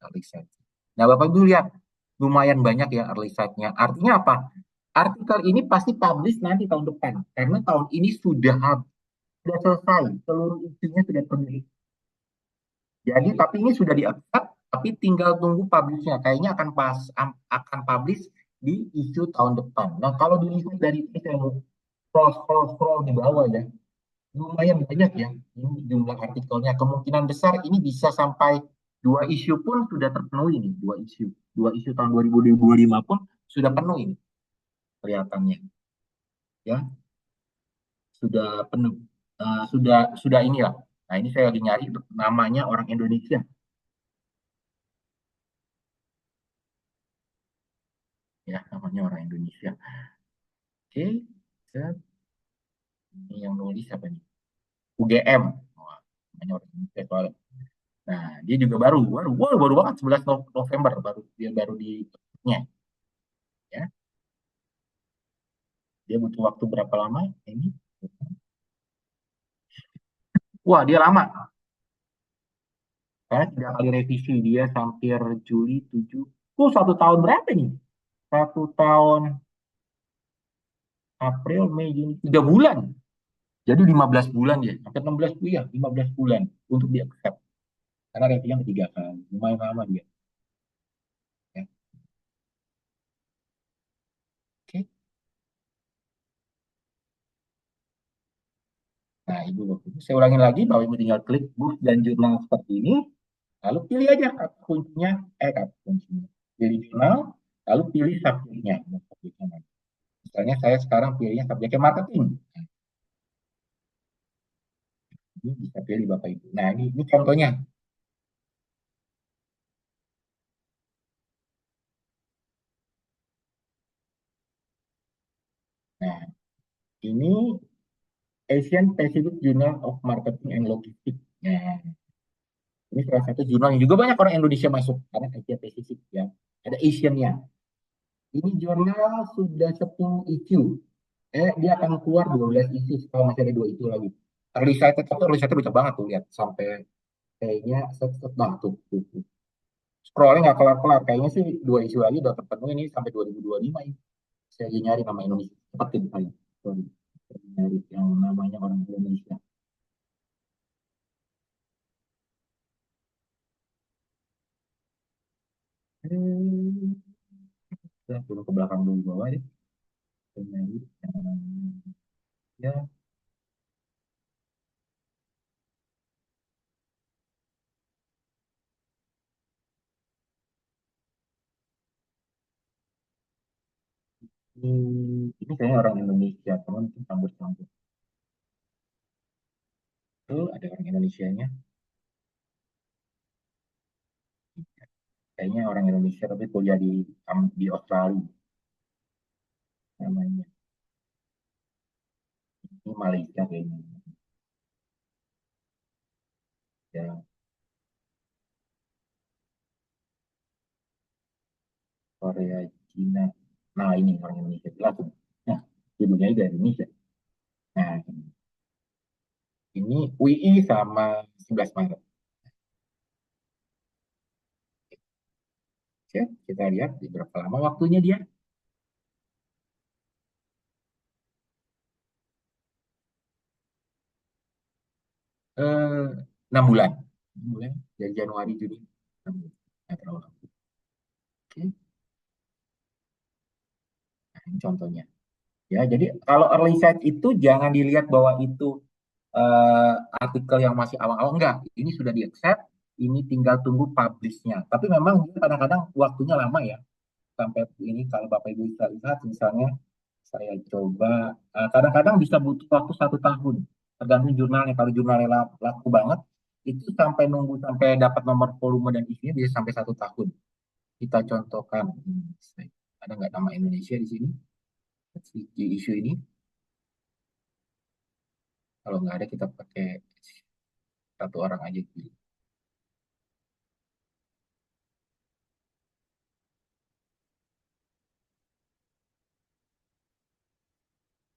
early site. Nah, Bapak Ibu lihat lumayan banyak ya early site-nya. Artinya apa? Artikel ini pasti publish nanti tahun depan karena tahun ini sudah selesai, seluruh isunya sudah penuh. Jadi tapi ini sudah di-accept, tapi tinggal tunggu publishnya. Kayaknya akan publish di isu tahun depan. Nah, kalau dilihat dari ini saya mau scroll di bawah ya, lumayan banyak ya. Ini jumlah artikelnya. Kemungkinan besar ini bisa sampai 2 isu pun sudah terpenuhi ini. 2 isu. 2 isu tahun 2025 pun sudah penuh ini. Kelihatannya. Ya, sudah penuh. Sudah inilah. Nah, ini saya lagi nyari namanya orang Indonesia. Ya, namanya orang Indonesia. Oke, set. Ini yang nulis apa nih? UGM. Wah, namanya orang Indonesia soalnya. Nah, dia juga baru banget 11 November dia baru di-nya ya. Dia butuh waktu berapa lama ini? Wah, dia lama. Karena 3 kali revisi dia hampir Juli 7. 1 tahun berapa nih? 1 tahun April, Mei, Juni, 3 bulan. Jadi 15 bulan ya, hampir 16 bulan ya, 15 bulan untuk di accept. Karena ratingnya 3 kali, lumayan lama dia. Ya. Oke. Nah, Ibu Bapak, saya ulangin lagi bahwa Ibu tinggal klik book dan jurnal seperti ini, lalu pilih aja kata kuncinya, kata kuncinya. Pilih jurnal, lalu pilih subjeknya. Misalnya saya sekarang pilihnya subjeknya marketing. Ini bisa pilih Bapak Ibu. Nah, ini contohnya. Nah, ini Asian Pacific Journal of Marketing and Logistics. Nah, ini salah satu jurnal yang juga banyak orang Indonesia masuk karena Asia Pasifik ya. Ada Asian-nya. Ini jurnal sudah 10 isu. Dia akan keluar 12 isu kalau masih ada 2 isu lagi. Risetnya banyak banget tuh lihat sampai kayaknya nah tuh. Scrollnya nggak kelar-kelar. Kayaknya sih 2 isu lagi udah terpenuhi ini sampai 2025 ini. Saya lagi nyari nama Indonesia. Cepat tim saya. Sorry. Saya nyari yang namanya orang Indonesia. Ya, turun ke belakang dulu bawah ya. Nyari, ya. Ini kayaknya orang Indonesia, teman mungkin campur-campur. Tuh, ada orang Indonesianya. Kayaknya orang Indonesia tapi kuliah di Australia namanya. Ini Malaysia kayaknya. Ya, Korea, Cina. Nah, ini orang Indonesia jelas tuh. Nah, judulnya dari Indonesia. Nah, ini UI sama 11 Maret. Oke, kita lihat di berapa lama waktunya dia. 6 bulan. 6 bulan dari Januari Juni. 6 bulan. Nggak terlalu lama. Oke, nah, ini contohnya. Ya, jadi kalau early site itu jangan dilihat bahwa itu artikel yang masih awal-awal, enggak. Ini sudah di-accept, ini tinggal tunggu publish-nya. Tapi memang dia kadang-kadang waktunya lama ya. Sampai ini kalau Bapak Ibu bisa lihat misalnya saya coba kadang-kadang bisa butuh waktu 1 tahun tergantung jurnalnya. Kalau jurnalnya laku banget itu sampai nunggu sampai dapat nomor volume dan isinya bisa sampai 1 tahun. Kita contohkan ada nggak nama Indonesia di sini di isu ini? Kalau nggak ada kita pakai satu orang aja dulu.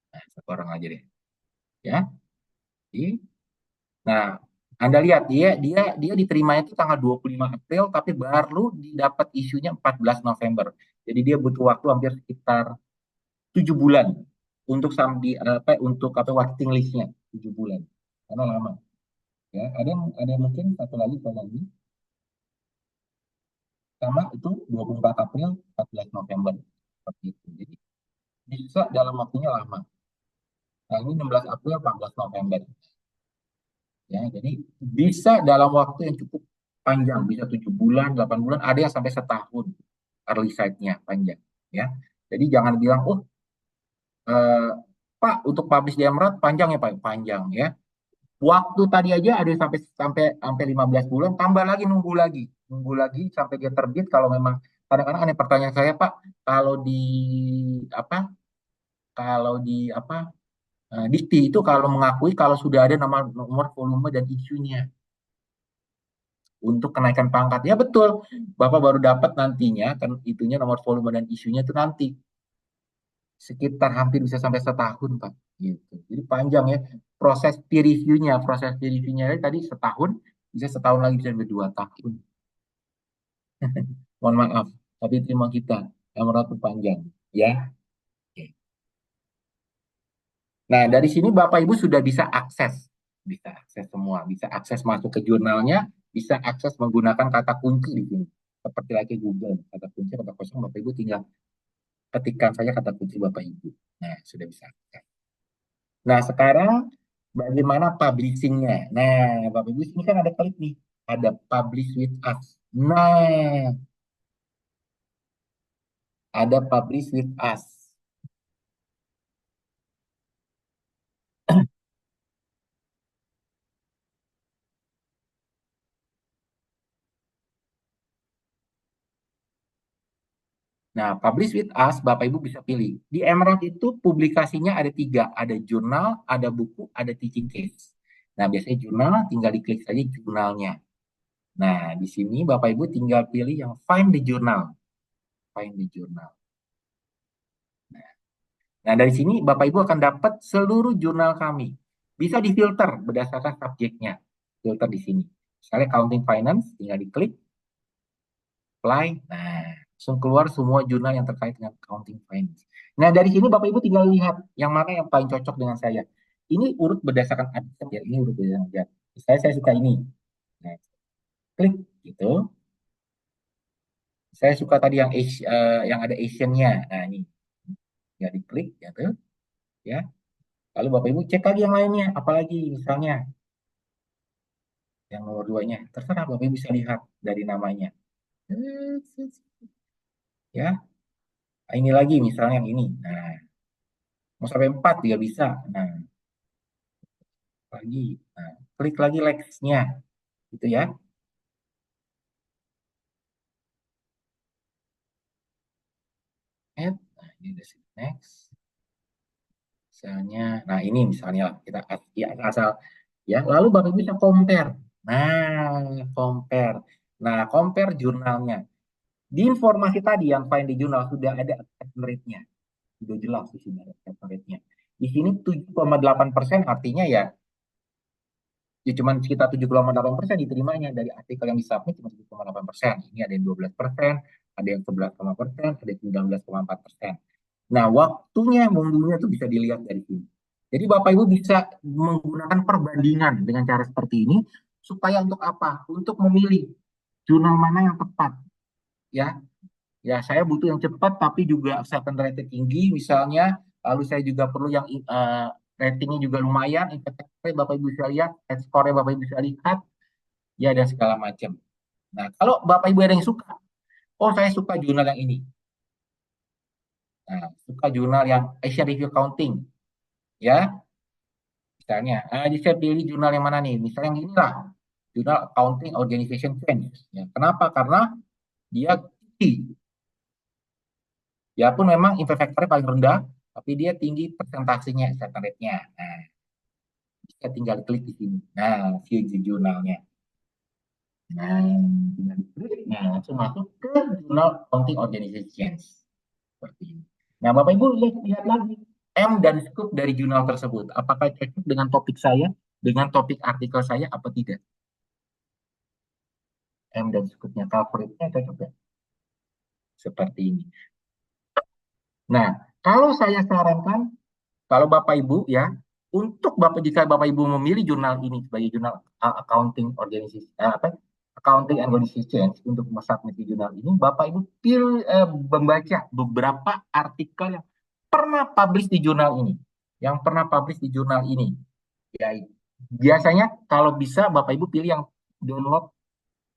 Nah, satu orang aja deh ya. Nah, Anda lihat dia diterima itu tanggal 25 April tapi baru didapat isunya 14 November. Jadi dia butuh waktu hampir sekitar 7 bulan untuk sampai untuk waiting listnya 7 bulan. Karena lama. Ya, ada mungkin satu lagi sama itu 24 April 14 November seperti itu. Jadi bisa dalam waktunya lama. Nah, ini 16 April 14 November. Ya, jadi bisa dalam waktu yang cukup panjang, bisa 7 bulan, 8 bulan, ada yang sampai setahun early site-nya panjang. Ya, jadi jangan bilang, oh, eh, Pak, untuk publish di Emerald panjang ya Pak, panjang ya. Waktu tadi aja ada yang sampai sampai sampai 15 bulan, tambah lagi nunggu lagi sampai dia terbit. Kalau memang kadang-kadang ada pertanyaan saya Pak, kalau di apa, kalau di dikti itu kalau mengakui kalau sudah ada nomor volume dan isunya untuk kenaikan pangkat. Ya betul, Bapak baru dapat nantinya kan itunya nomor volume dan isunya itu nanti sekitar hampir bisa sampai setahun Pak. Gitu. Jadi panjang ya proses peer reviewnya tadi setahun, bisa setahun lagi bisa 2 tahun. Mohon maaf, tapi terima kita yang itu panjang ya. Oke. Nah, dari sini Bapak Ibu sudah bisa akses semua, bisa akses masuk ke jurnalnya, bisa akses menggunakan kata kunci di sini. Seperti lagi Google, kata kunci, kata kosong, Bapak Ibu tinggal ketikkan saja kata kunci Bapak Ibu. Nah, sudah bisa akses. Nah, sekarang bagaimana publishing-nya? Nah, Bapak Ibu sini kan ada klik nih, ada publish with us. Nah, ada publish with us. Nah, publish with us, Bapak Ibu bisa pilih. Di Emerald itu publikasinya ada 3, ada jurnal, ada buku, ada teaching case. Nah, biasanya jurnal, tinggal diklik saja jurnalnya. Nah, di sini Bapak Ibu tinggal pilih yang find the journal. Find the journal. Nah, dari sini Bapak Ibu akan dapat seluruh jurnal kami. Bisa difilter berdasarkan subjeknya. Filter di sini. Misalnya accounting finance, tinggal diklik, apply. Nah, langsung keluar semua jurnal yang terkait dengan accounting finance. Nah, dari sini Bapak Ibu tinggal lihat yang mana yang paling cocok dengan saya. Ini urut berdasarkan adset ya, ini urut berdasarkan adset. Saya suka ini. Nah, klik gitu. Saya suka tadi yang ada Asian-nya. Nah, ini ya diklik ya tuh, ya. Lalu Bapak Ibu cek lagi yang lainnya, apalagi misalnya yang nomor 2-nya. Terserah Bapak Ibu bisa lihat dari namanya. Ya, ini lagi misalnya yang ini. Nah, mau sampai 4 juga bisa. Nah, lagi. Nah, klik lagi likes-nya. Gitu ya. Add. Nah, ini udah next. Misalnya, nah ini misalnya lah kita ya, asal ya. Lalu Bapak Ibu bisa compare. Compare. Nah, compare jurnalnya. Di informasi tadi yang find di jurnal sudah ada acceptance rate-nya. Sudah jelas di sini ada acceptance rate-nya. Di sini 7,8% artinya ya cuma sekitar 7,8% diterimanya dari artikel yang disubmit cuma 7,8%. Ini ada yang 12%, ada yang 11,%, ada yang 19,4%. Nah, waktunya mundunya itu bisa dilihat dari sini. Jadi Bapak Ibu bisa menggunakan perbandingan dengan cara seperti ini supaya untuk apa? Untuk memilih jurnal mana yang tepat, ya. Ya, saya butuh yang cepat tapi juga acceptance rate tinggi misalnya. Lalu saya juga perlu yang ratingnya juga lumayan. Bapak Ibu bisa lihat, score-nya Bapak Ibu bisa lihat, ya dan segala macam. Nah, kalau Bapak Ibu ada yang suka, oh saya suka jurnal yang ini. Nah, suka jurnal yang Asia Review Counting, ya. Misalnya, saya pilih jurnal yang mana nih? Misalnya yang inilah, jurnal Accounting Organization Change. Ya, kenapa? Karena dia tinggi. Ya pun memang impact factor-nya paling rendah, tapi dia tinggi persentasenya, acceptance rate-nya. Nah, bisa tinggal klik di sini. Nah, view jurnalnya. Nah, tinggal diklik. Nah, langsung masuk ke jurnal Accounting Organization. Seperti ini. Nah, Bapak Ibu lihat lagi M dan scope dari jurnal tersebut. Apakah cocok dengan topik saya, dengan topik artikel saya, apa tidak? M dan scope-nya, coverage-nya cocok ya? Seperti ini. Nah, kalau saya sarankan, kalau Bapak Ibu ya, jika Bapak Ibu memilih jurnal ini sebagai jurnal accounting organisasi accounting and organization untuk submit di jurnal ini, Bapak Ibu membaca beberapa artikel yang pernah publish di jurnal ini, Ya, biasanya kalau bisa Bapak Ibu pilih yang download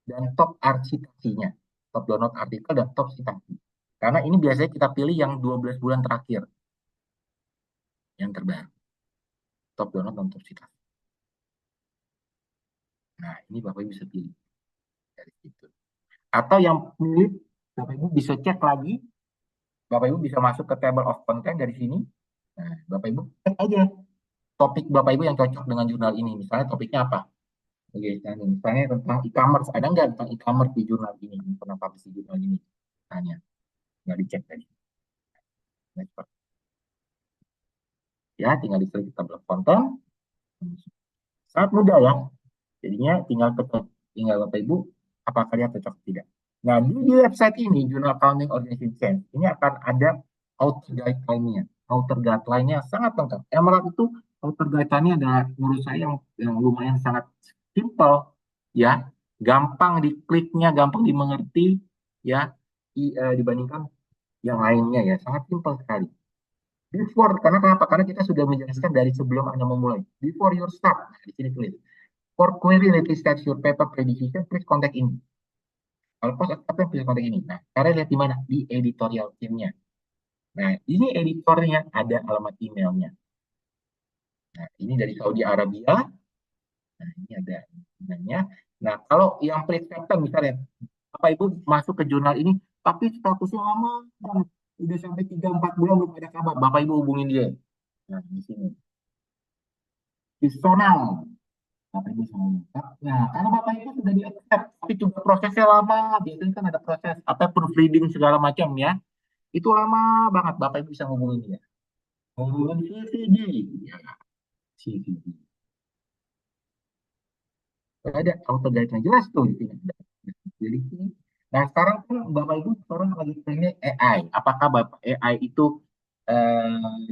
dan top citasinya, top download artikel dan top citasi. Karena ini biasanya kita pilih yang 12 bulan terakhir, yang terbaru. Top download dan top citasi. Nah, ini Bapak Ibu bisa pilih dari situ. Atau yang mirip, Bapak Ibu bisa cek lagi. Bapak Ibu bisa masuk ke table of content dari sini. Nah, Bapak Ibu cek aja topik Bapak Ibu yang cocok dengan jurnal ini. Misalnya topiknya apa? Oke, misalnya tentang e-commerce. Ada nggak tentang e-commerce di jurnal ini? Pernah publish di jurnal ini? Tanya. Nggak dicek tadi. Nah, ya, tinggal diklik di table of content. Sangat mudah ya. Jadinya tinggal Bapak Ibu apakah dia cocok atau tidak. Nah, di website ini, Journal Accounting Organization, ini akan ada author guideline-nya. Author guideline-nya sangat lengkap. Emerald itu author guideline-nya adalah menurut saya yang lumayan sangat simple, ya. Gampang dikliknya, gampang dimengerti, ya, dibandingkan yang lainnya ya. Sangat simple sekali. Karena kenapa? Karena kita sudah menjelaskan dari sebelum Anda memulai. Before you start, nah, di sini tulis. For query related to your paper pre-decision, please contact ini. Kalau post apa please contact ini. Nah, cara lihat di mana? Di editorial team-nya. Nah, ini editornya, ada alamat emailnya. Nah, ini dari Saudi Arabia. Nah, ini ada emailnya. Nah, kalau yang pre-acceptance misalnya, Bapak Ibu masuk ke jurnal ini, tapi statusnya lama banget. Udah sampai 3-4 bulan belum ada kabar. Bapak Ibu hubungin dia. Nah, di sini. Personal. Bapak Ibu sama Nah, kalau Bapak Ibu sudah di-accept, tapi juga prosesnya lama, biasanya kan ada proses apa proofreading segala macam ya. Itu lama banget, Bapak Ibu bisa ngomongin dia. Ngomongin CVD. Ya, CVD. Ada auto guide-nya jelas tuh di sini. Jadi, nah, sekarang kan Bapak Ibu sekarang lagi pengen AI. Apakah Bapak AI itu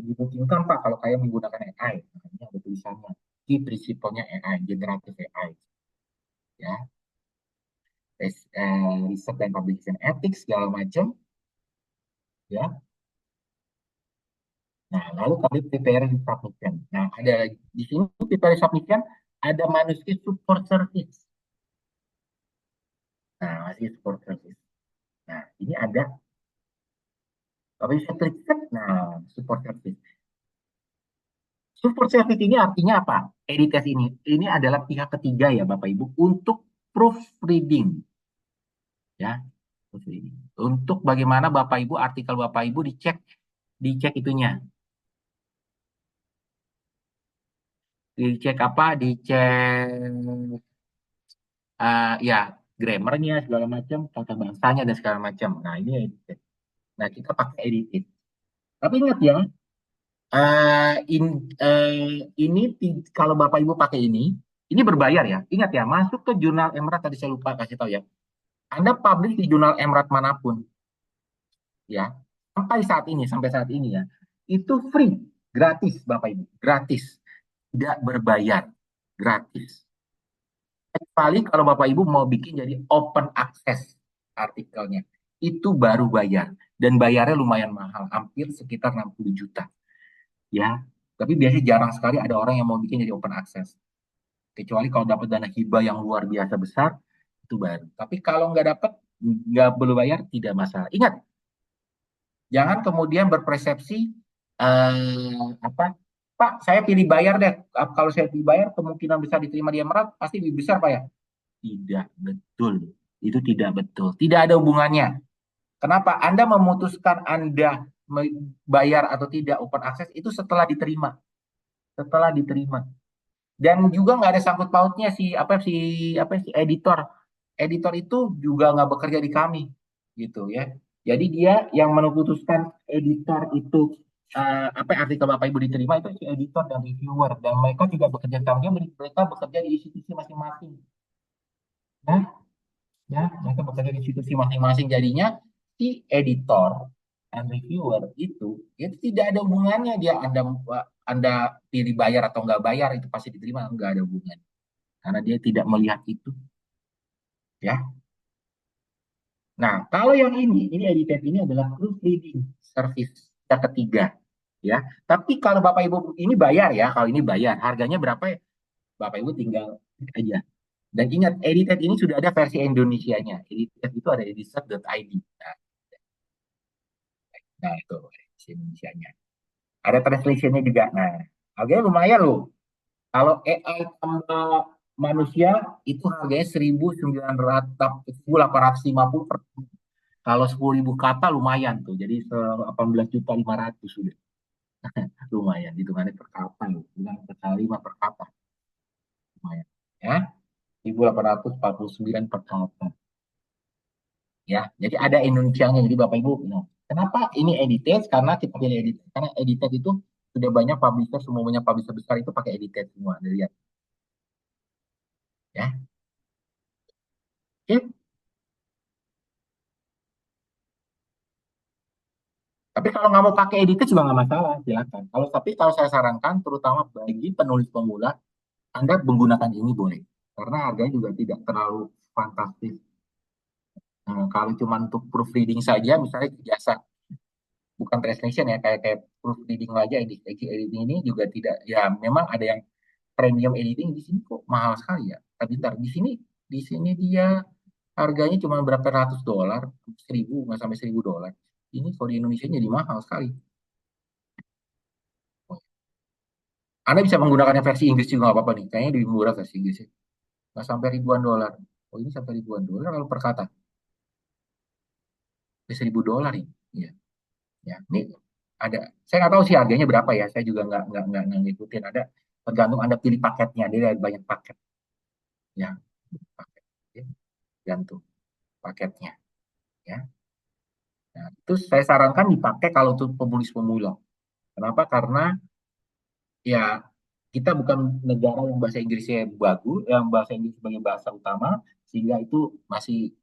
dimungkinkan Pak kalau kayak menggunakan AI? Nah, ini ada tulisannya. Key prinsipalnya AI, generatif AI. Ya. Research and Publication Ethics segala macam, ya. Nah, lalu kami prepare submission. Nah, ada di sini prepare submission ada manuskrip support service. Nah, masih support service. Nah, ini ada. Kalau bisa klik set, nah support service. Support service ini artinya apa? Edites ini adalah pihak ketiga ya Bapak Ibu untuk proofreading, ya, proofreading. Untuk bagaimana Bapak Ibu artikel Bapak Ibu dicek itunya, dicek apa? Dicek ya grammarnya segala macam, tata bahasanya dan segala macam. Nah ini edited. Nah kita pakai edited. Tapi ingat ya, ini kalau Bapak Ibu pakai ini berbayar ya. Ingat ya, masuk ke jurnal Emrat tadi saya lupa kasih tahu ya. Anda publish di jurnal Emrat manapun, ya, sampai saat ini ya, itu free, gratis Bapak Ibu, gratis, tidak berbayar, gratis. Kecuali kalau Bapak Ibu mau bikin jadi open access artikelnya, itu baru bayar dan bayarnya lumayan mahal, hampir sekitar 60 juta. Ya, tapi biasanya jarang sekali ada orang yang mau bikin jadi open access. Kecuali kalau dapat dana hibah yang luar biasa besar, itu baru. Tapi kalau nggak perlu bayar, tidak masalah. Ingat, jangan kemudian berpersepsi apa, Pak, saya pilih bayar deh. Kalau saya pilih bayar, kemungkinan besar diterima di Emirat pasti lebih besar, Pak ya. Tidak betul. Itu tidak betul. Tidak ada hubungannya. Kenapa? Anda memutuskan Anda bayar atau tidak open access itu setelah diterima. Setelah diterima. Dan juga nggak ada sangkut pautnya si editor. Editor itu juga nggak bekerja di kami, gitu ya. Jadi dia yang memutuskan editor itu artikel Bapak Ibu diterima itu si editor dan reviewer, dan mereka juga bekerja di kami, mereka bekerja di institusi masing-masing. Nah, ya, mereka bekerja di institusi masing-masing. Jadinya si editor dan reviewer itu tidak ada hubungannya dia Anda pilih bayar atau nggak bayar itu pasti diterima, nggak ada hubungan karena dia tidak melihat itu, ya. Nah, kalau yang ini edited ini adalah proofreading service yang ketiga, ya. Tapi kalau Bapak Ibu ini bayar ya, kalau ini bayar, harganya berapa ya? Bapak Ibu tinggal klik aja. Dan ingat, edited ini sudah ada versi Indonesianya. Edited itu ada edited.id. Nah, itu versi Indonesianya. Ada translationnya juga. Nah, harganya lumayan loh. Kalau AI tambah manusia itu harganya 1.850 per. Kalau 10.000 kata lumayan tuh. Jadi 18.500.000 sudah. Lumayan hitungannya per kata loh. Bukan per kali per kata. Lumayan. Ya. 1.849 per kata. Ya, jadi ada Indonesianya. Jadi Bapak Ibu, nah, kenapa ini edited? Karena kita pilih edited. Karena edited itu sudah banyak publisher, semuanya publisher besar itu pakai edited semua. Lihat. Ya. Oke. Tapi kalau nggak mau pakai edited juga nggak masalah, silakan. Kalau saya sarankan, terutama bagi penulis pemula, Anda menggunakan ini boleh. Karena harganya juga tidak terlalu fantastis. Nah, kalau cuma untuk proofreading saja, misalnya jasa bukan translation ya, kayak proofreading aja, editing ini juga tidak. Ya, memang ada yang premium editing di sini kok mahal sekali ya. Tapi bentar, di sini dia harganya cuma berapa ratus dolar, 1.000 nggak sampai 1.000 dolar. Ini kalau di Indonesia jadi mahal sekali. Anda bisa menggunakan versi Inggris juga nggak apa-apa nih. Kayaknya lebih murah versi Inggris. Nggak sampai ribuan dolar. Oh ini sampai ribuan dolar kalau per kata. Ini 1.000 dolar ini. Iya. Ya, ini ada. Saya nggak tahu sih harganya berapa ya. Saya juga nggak ngikutin. Ada tergantung Anda pilih paketnya. Dia ada banyak paket. Ya, paket. Ya. Gantung paketnya. Ya. Nah, itu saya sarankan dipakai kalau untuk penulis pemula. Kenapa? Karena ya kita bukan negara yang bahasa Inggrisnya bagus, yang bahasa Inggris sebagai bahasa utama, sehingga itu masih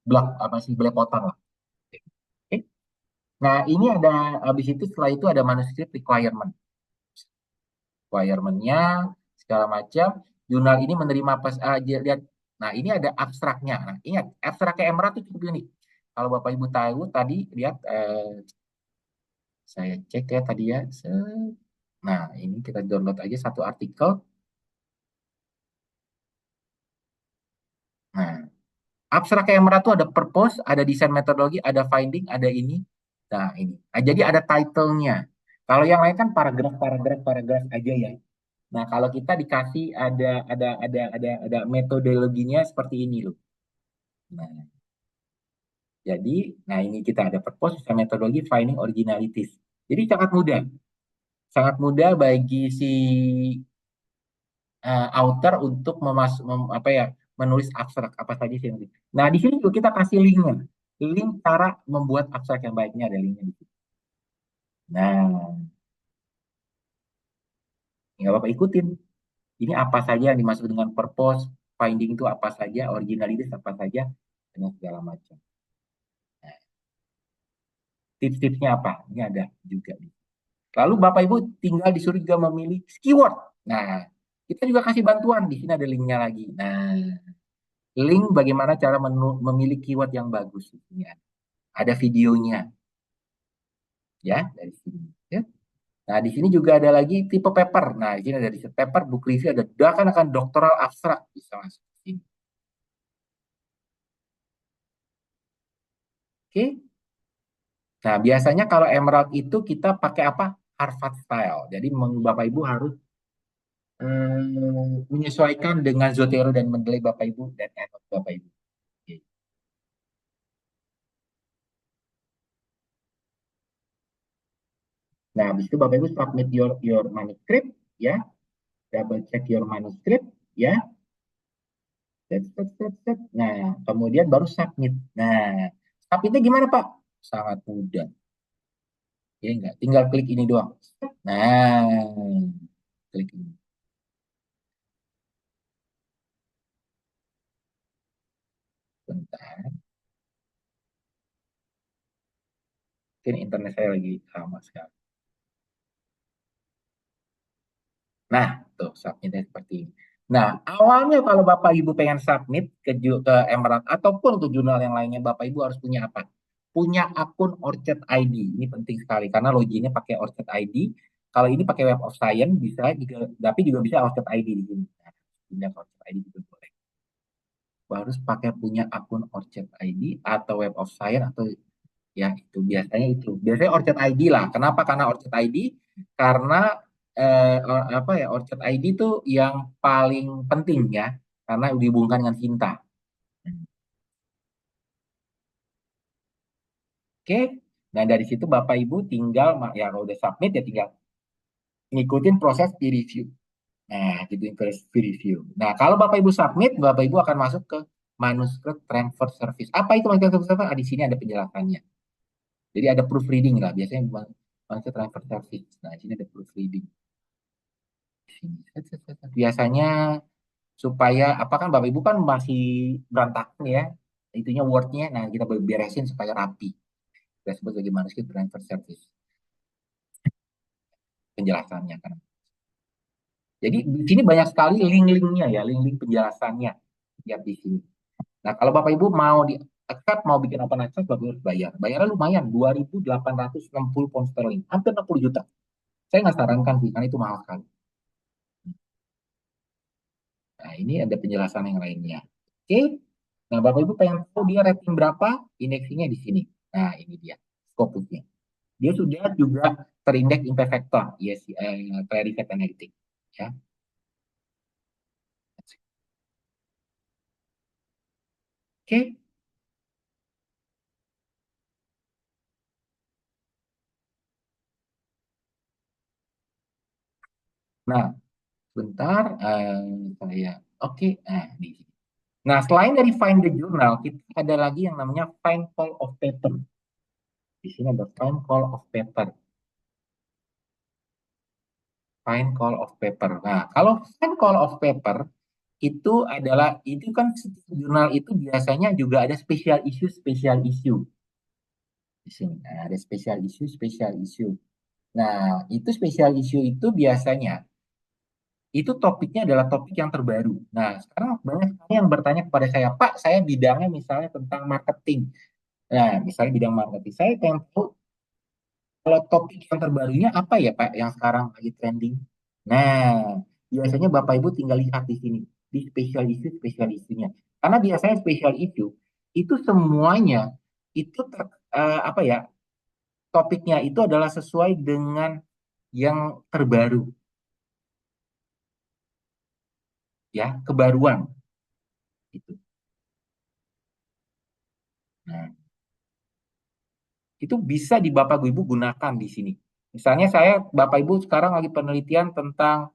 belepotan lah. Oke. Nah, ini ada habis itu setelah itu ada manuskrip requirement-nya segala macam. Jurnal ini menerima lihat Nah, ini ada abstraknya. Nah, ingat, abstraknya Emerald itu cukup unik. Kalau Bapak Ibu tahu tadi, lihat, saya cek ya tadi ya. Nah, ini kita download aja satu artikel. Nah, abstrak Emerald itu ada purpose, ada desain metodologi, ada finding, ada ini. Nah, ini. Nah, jadi ada title-nya. Kalau yang lain kan paragraf aja ya. Nah, kalau kita dikasih ada metodologinya seperti ini loh. Nah, jadi, nah ini kita ada purpose, desain metodologi, finding, originalities. Jadi sangat mudah bagi si author untuk apa ya, menulis abstrak apa saja sih. Nah, di sini juga kita kasih linknya. Link cara membuat abstrak yang baiknya ada linknya di sini. Nah, nggak apa-apa ikutin. Ini apa saja yang dimaksud dengan purpose, finding itu apa saja, originalities apa saja, dan segala macam. Nah, tips-tipsnya apa? Ini ada juga. Lalu Bapak Ibu tinggal disuruh juga memilih keyword. Nah, kita juga kasih bantuan. Di sini ada linknya lagi. Nah, link bagaimana cara memilih keyword yang bagus. Ya. Ada videonya. Ya, dari sini. Ya. Nah, di sini juga ada lagi tipe paper. Nah, di sini ada di paper, book review, ada akan doktoral abstrak. Bisa masuk ke sini. Oke. Nah, biasanya kalau Emerald itu kita pakai apa? Harvard style. Jadi, Bapak Ibu harus menyesuaikan dengan Zotero dan Mendeley Bapak Ibu dan Endnote Bapak Ibu. Oke. Nah, habis itu Bapak Ibu submit your manuscript ya, double check your manuscript ya. Nah, kemudian baru submit. Nah, submitnya gimana Pak? Sangat mudah. Ya enggak, tinggal klik ini doang. Nah, klik ini. Bentar. Mungkin internet saya lagi lama sekali. Nah, tuh submitnya seperti ini. Nah, awalnya kalau Bapak Ibu pengen submit ke Emerald ataupun ke jurnal yang lainnya, Bapak Ibu harus punya apa? Punya akun Orchard ID. Ini penting sekali karena loginnya pakai Orchard ID. Kalau ini pakai Web of Science bisa juga, tapi juga bisa Orchard ID di sini. Nah, punya Orchard ID juga boleh. Harus pakai punya akun Orchard ID atau Web of Science atau ya itu biasanya Orchard ID lah. Kenapa? Karena Orchard ID karena apa ya, Orchard ID itu yang paling penting ya karena dihubungkan dengan Sinta. Oke. Nah, dari situ Bapak Ibu tinggal ya kalau udah submit ya tinggal ngikutin proses peer review. Nah, gitu proses peer review. Nah, kalau Bapak Ibu submit, Bapak Ibu akan masuk ke manuscript transfer service. Apa itu manuscript transfer service? Ah, di sini ada penjelasannya. Jadi ada proofreading lah, biasanya manuscript transfer service. Nah, di sini ada proofreading. Biasanya supaya apa kan Bapak Ibu kan masih berantakan ya, itunya wordnya. Nah, kita beresin supaya rapi. Kita sebut sebagai manuscript transfer service. Penjelasannya kan. Jadi di sini banyak sekali link-linknya ya, link-link penjelasannya. Lihat di sini. Nah, kalau Bapak Ibu mau di accept, mau bikin open access, Bapak Ibu harus bayar. Bayarnya lumayan, 2.860 pound sterling, hampir 60 juta. Saya nggak sarankan sih, karena itu mahal sekali. Nah, ini ada penjelasan yang lainnya. Oke. Nah, Bapak Ibu pengen tahu dia rating berapa? Indeksinya di sini. Nah, ini dia. Scopusnya. Dia sudah juga terindeks impact factor, yes, Clarivate Analytics. Ya. Oke. Nah, bentar. Saya, oke. Nah, di sini. Nah, selain dari find the journal, kita ada lagi yang namanya find call of paper. Di sini ada find call of paper. Find call of paper. Nah, kalau find call of paper itu adalah, itu kan jurnal itu biasanya juga ada special issue. Di sini nah, ada special issue. Nah, itu special issue itu biasanya itu topiknya adalah topik yang terbaru. Nah, sekarang banyak sekali yang bertanya kepada saya, Pak, saya bidangnya misalnya tentang marketing. Nah, misalnya bidang marketing. Saya pengen tahu kalau topik yang terbarunya apa ya, Pak, yang sekarang lagi trending. Nah, biasanya Bapak Ibu tinggal lihat di sini, di spesial isunya. Karena biasanya spesial issue itu semuanya itu apa ya, topiknya itu adalah sesuai dengan yang terbaru, ya, kebaruan itu. Nah, itu bisa di Bapak Ibu gunakan di sini. Misalnya saya, Bapak Ibu sekarang lagi penelitian tentang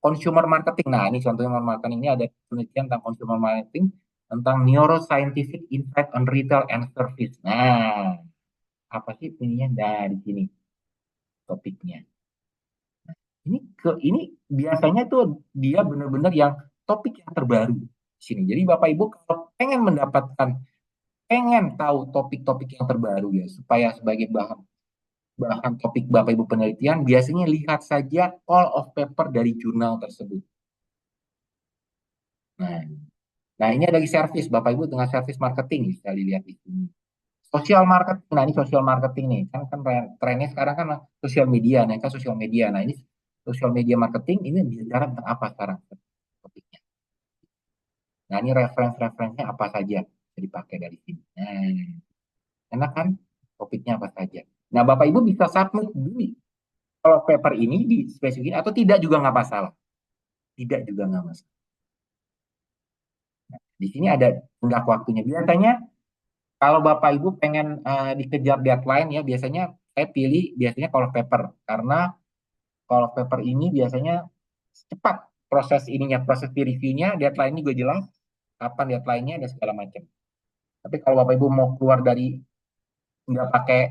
consumer marketing. Nah, ini contohnya marketing ini ada penelitian tentang consumer marketing tentang neuroscientific insight on retail and service. Nah, apa sih ininya? Nah, di sini topiknya. Ini biasanya tuh dia benar-benar yang topik yang terbaru di sini. Jadi Bapak Ibu kalau pengen tahu topik-topik yang terbaru ya supaya sebagai bahan bahan topik Bapak Ibu penelitian, biasanya lihat saja call of paper dari jurnal tersebut. Nah, nah ini ada di service Bapak Ibu dengan service marketing bisa dilihat di sini. Sosial marketing, nah ini sosial marketing nih, kan trennya sekarang kan sosial media, nah kan sosial media. Nah ini sosial media marketing ini bicara tentang apa sekarang topiknya. Nah ini referensinya apa saja bisa dipakai dari sini. Nah, enak kan topiknya apa saja. Nah Bapak Ibu bisa submit dulu kalau paper ini di spesifikin atau tidak juga nggak masalah. Tidak juga nggak masalah. Nah, di sini ada tenggat waktunya. Biasanya kalau Bapak Ibu pengen dikejar deadline ya, biasanya saya pilih biasanya call paper karena call paper ini biasanya cepat proses ininya, proses peer review-nya, deadline-nya juga jelas, kapan deadline-nya dan segala macam. Tapi kalau Bapak Ibu mau keluar dari nggak pakai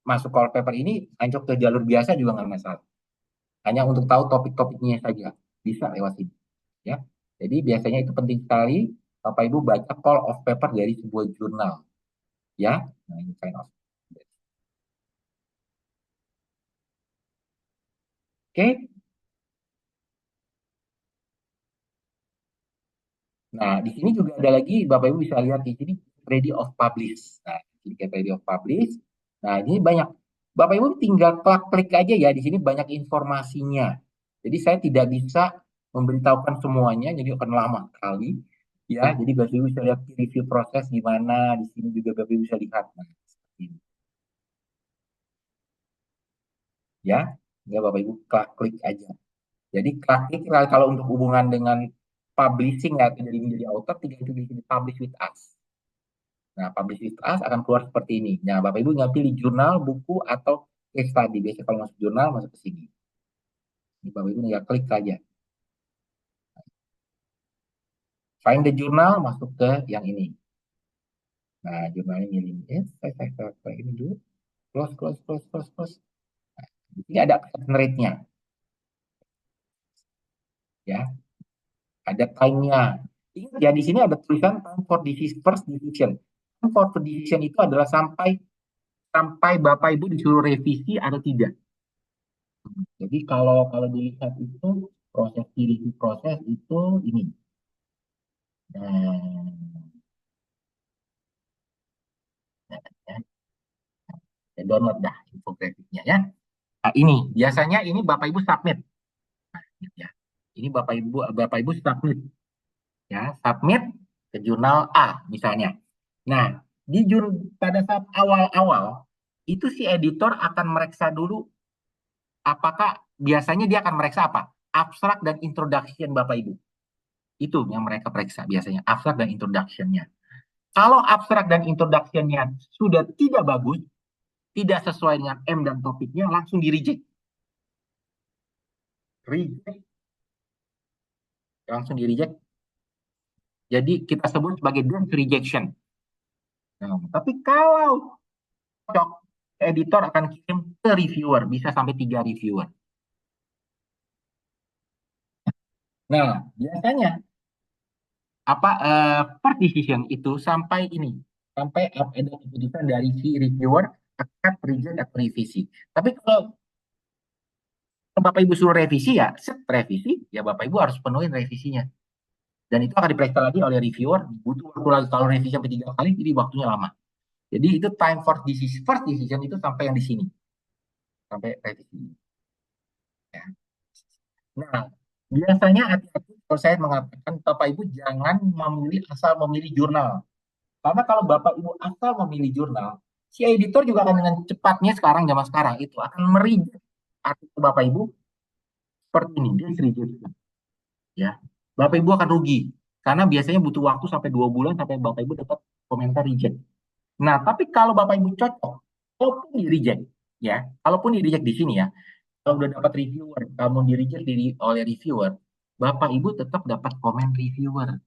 masuk call paper ini, lanjut ke jalur biasa juga nggak masalah. Hanya untuk tahu topik-topiknya saja bisa lewat sini, ya. Jadi biasanya itu penting sekali Bapak Ibu baca call of paper dari sebuah jurnal, ya. Nah, ini sign off. Oke. Nah, di sini juga ada lagi, Bapak Ibu bisa lihat di sini, ready of publish. Nah, ini kayak ready of publish. Nah, ini banyak. Bapak Ibu tinggal klik aja ya, di sini banyak informasinya. Jadi saya tidak bisa memberitahukan semuanya, jadi akan lama sekali. Ya, jadi Bapak Ibu bisa lihat review proses gimana, di sini juga Bapak Ibu bisa lihat. Nah, seperti ini. Ya, ya Bapak Ibu klik aja. Jadi klik kalau untuk hubungan dengan publishing ya, jadi menjadi author, tinggal itu di sini publish with us. Nah, publish with us akan keluar seperti ini. Nah, Bapak Ibu tinggal pilih jurnal, buku, atau case study. Biasanya kalau masuk jurnal, masuk ke sini. Ini Bapak Ibu tinggal klik saja. Find the journal, masuk ke yang ini. Nah, jurnalnya milih. Saya ini dulu. Close. Nah, di sini ada acceptance rate-nya. Ya, ada time-nya. Ingat ya, di sini ada tulisan time for first decision. Time for decision itu adalah sampai Bapak Ibu disuruh revisi atau tidak. Jadi kalau dilihat itu proses review proses itu ini. Nah, ya, download dah infografiknya ya. Nah, ini biasanya ini Bapak Ibu submit. Nah, ya. Ini Bapak Ibu submit ya, submit ke jurnal A misalnya. Nah, pada saat awal-awal itu si editor akan meriksa dulu apakah biasanya dia akan meriksa apa? Abstrak dan introduction Bapak Ibu. Itu yang mereka periksa biasanya, abstrak dan introduction-nya. Kalau abstrak dan introduction-nya sudah tidak bagus, tidak sesuai dengan M dan topiknya, langsung di-reject. Langsung di-reject. Jadi kita sebut sebagai dense rejection. Nah, tapi kalau cocok, editor akan kirim ke reviewer, bisa sampai 3 reviewer. Nah, biasanya per decision itu sampai ada keputusan dari si reviewer accept, reject, atau revisi. Tapi kalau Bapak Ibu suruh revisi ya, revisi, ya Bapak Ibu harus penuhin revisinya. Dan itu akan diperiksa lagi oleh reviewer, butuh waktu lagi kalau revisi sampai 3 kali, jadi waktunya lama. Jadi itu time for decision, first decision itu sampai yang di sini, sampai revisi. Ya. Nah, biasanya hati-hati kalau saya mengatakan Bapak Ibu jangan asal memilih jurnal. Karena kalau Bapak Ibu asal memilih jurnal, si editor juga akan dengan cepatnya zaman sekarang itu akan mereject artikel Bapak Ibu seperti ini, dia reject. Ya, Bapak Ibu akan rugi karena biasanya butuh waktu sampai 2 bulan sampai Bapak Ibu dapat komentar reject. Nah, tapi kalau Bapak Ibu cocok, kalaupun di reject, ya, kalaupun di reject di sini ya, kalau udah dapat reviewer, kamu di reject oleh reviewer, Bapak Ibu tetap dapat komen reviewer.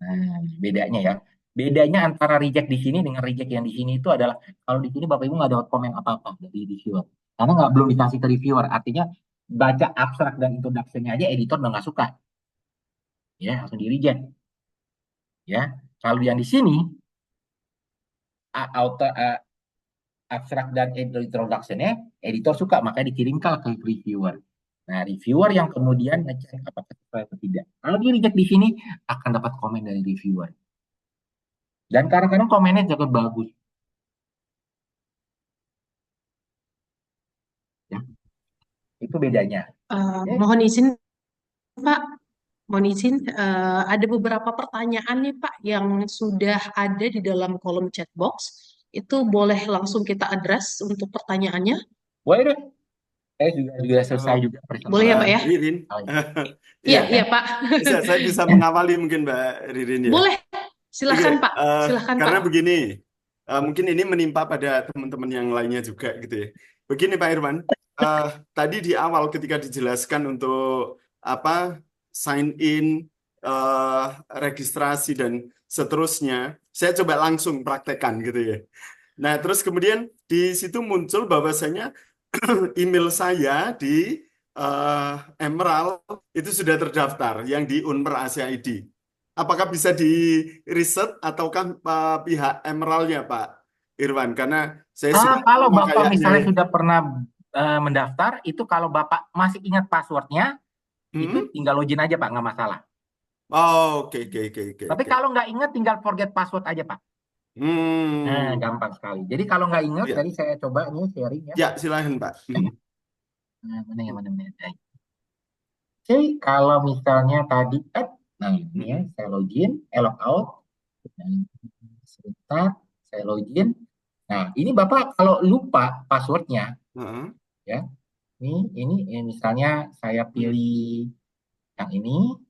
Nah, bedanya ya. Bedanya antara reject di sini dengan reject yang di sini itu adalah kalau di sini Bapak Ibu nggak dapat komen apa-apa dari reviewer. Karena belum dikasih ke reviewer. Artinya baca abstrak dan introduction-nya aja editor udah nggak suka. Ya, langsung di reject. Ya, kalau yang di sini abstrak dan introduction-nya editor suka, makanya dikirimkan ke reviewer. Nah, reviewer yang kemudian ngecek apakah sesuai atau tidak. Kalau di reject di sini akan dapat komen dari reviewer. Dan kadang-kadang komennya juga bagus. Ya, itu bedanya. Mohon izin, Pak. Mohon izin, ada beberapa pertanyaan nih, Pak, yang sudah ada di dalam kolom chat box. Itu boleh langsung kita address untuk pertanyaannya? Boleh deh. Saya juga selesai juga Boleh ya, Pak ya? Ririn. Iya, iya, Pak. Saya bisa mengawali mungkin Mbak Ririn ya. Boleh, silakan Oke, Pak. Silakan karena Pak. begini, mungkin ini menimpa pada teman-teman yang lainnya juga gitu ya. Begini Pak Irwan, tadi di awal ketika dijelaskan untuk apa sign in, registrasi dan seterusnya, saya coba langsung praktekkan gitu ya. Nah, terus kemudian di situ muncul bahwasanya email saya di Emerald itu sudah terdaftar yang di Unmer Asia ID. Apakah bisa di riset ataukah pihak Emerald-nya Pak Irwan? Karena saya sudah Kalau lama Bapak kayaknya misalnya ya. sudah pernah mendaftar, itu kalau Bapak masih ingat passwordnya, itu tinggal login aja Pak, nggak masalah. Oh, oke. Tapi kalau nggak ingat, tinggal forget password aja Pak. Nah, gampang sekali. Jadi kalau nggak ingat, Ya. tadi saya coba ini sharing ya. Ya, silahkan Pak. Nah, mana. Oke, kalau misalnya tadi nah ini ya, saya login, logout. Nah, sebentar, saya login. Nah, ini Bapak kalau lupa passwordnya, ya, ini misalnya saya pilih yang ini.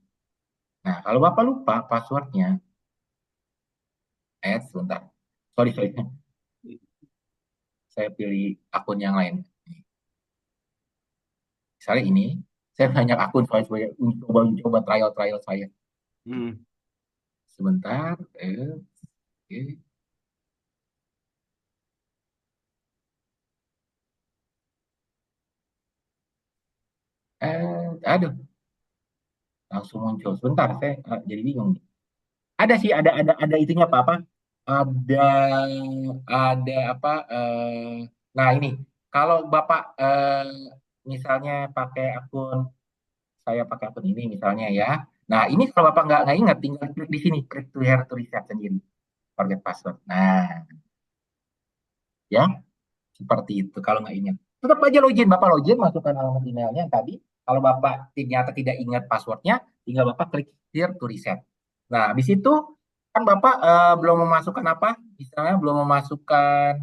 Nah, kalau Bapak lupa passwordnya, sebentar, sorry, saya pilih akun yang lain. Misalnya ini, saya banyak akun soalnya coba trial saya. Sebentar, oke. Aduh, langsung muncul. Sebentar, saya jadi bingung. Ada sih, ada itunya apa? Ada apa? Nah ini, kalau Bapak misalnya pakai akun, saya pakai akun ini misalnya ya. Nah ini kalau Bapak nggak ingat, tinggal klik di sini, klik to here to reset sendiri, forget password. Nah, ya seperti itu. Kalau nggak ingat, tetap aja login. Bapak login, masukkan alamat emailnya yang tadi. Kalau Bapak ternyata tidak ingat passwordnya, tinggal Bapak klik here to reset. Nah, habis itu kan Bapak belum memasukkan apa? Misalnya belum memasukkan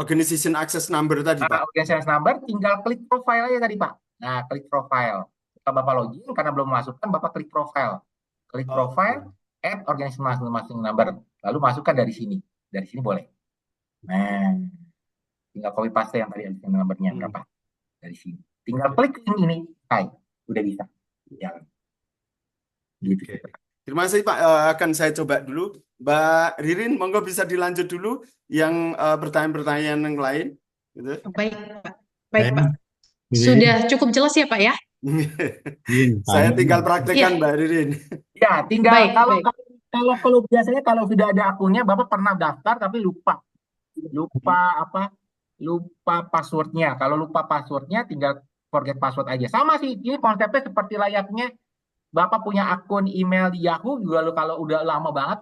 Organization Access Number tadi Pak. Organization number, tinggal klik profile aja tadi Pak. Nah, klik profile. Kalau Bapak login karena belum memasukkan, Bapak klik profile. Klik profile, add organization masing-masing number. Lalu masukkan dari sini. Dari sini boleh. Nah, tinggal copy paste yang tadi ada nomornya berapa dari sini. Tinggal klik ini, udah bisa jalan. Gitu. Terima kasih Pak. Akan saya coba dulu. Mbak Ririn, monggo bisa dilanjut dulu yang pertanyaan-pertanyaan yang lain. Gitu. Baik Pak. Sudah cukup jelas ya Pak ya? Saya tinggal praktekkan Iya. Mbak Ririn. Ya, tinggal Baik. kalau biasanya kalau sudah ada akunnya, Bapak pernah daftar tapi lupa passwordnya. Kalau lupa passwordnya, tinggal forget password aja. Sama sih, ini konsepnya seperti layaknya Bapak punya akun email di Yahoo juga kalau udah lama banget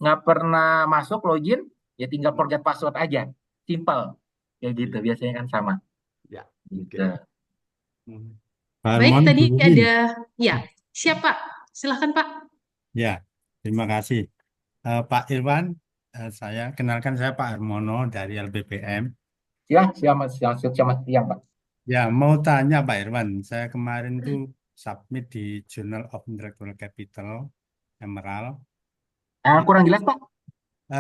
nggak pernah masuk login, ya tinggal forget password aja. Simple. Kayak gitu biasanya kan sama. Ya, Gitu. oke. Pak Baik, Armon, tadi Bu Ubi. ada, ya, siapa? Silahkan Pak. Ya, terima kasih. Pak Irwan, saya kenalkan, saya Pak Armono dari LBPM. Ya, selamat siang, Pak. Ya, mau tanya Pak Irwan, saya kemarin tuh submit di Journal of Intellectual Capital, Emerald. Kurang jelas, Pak?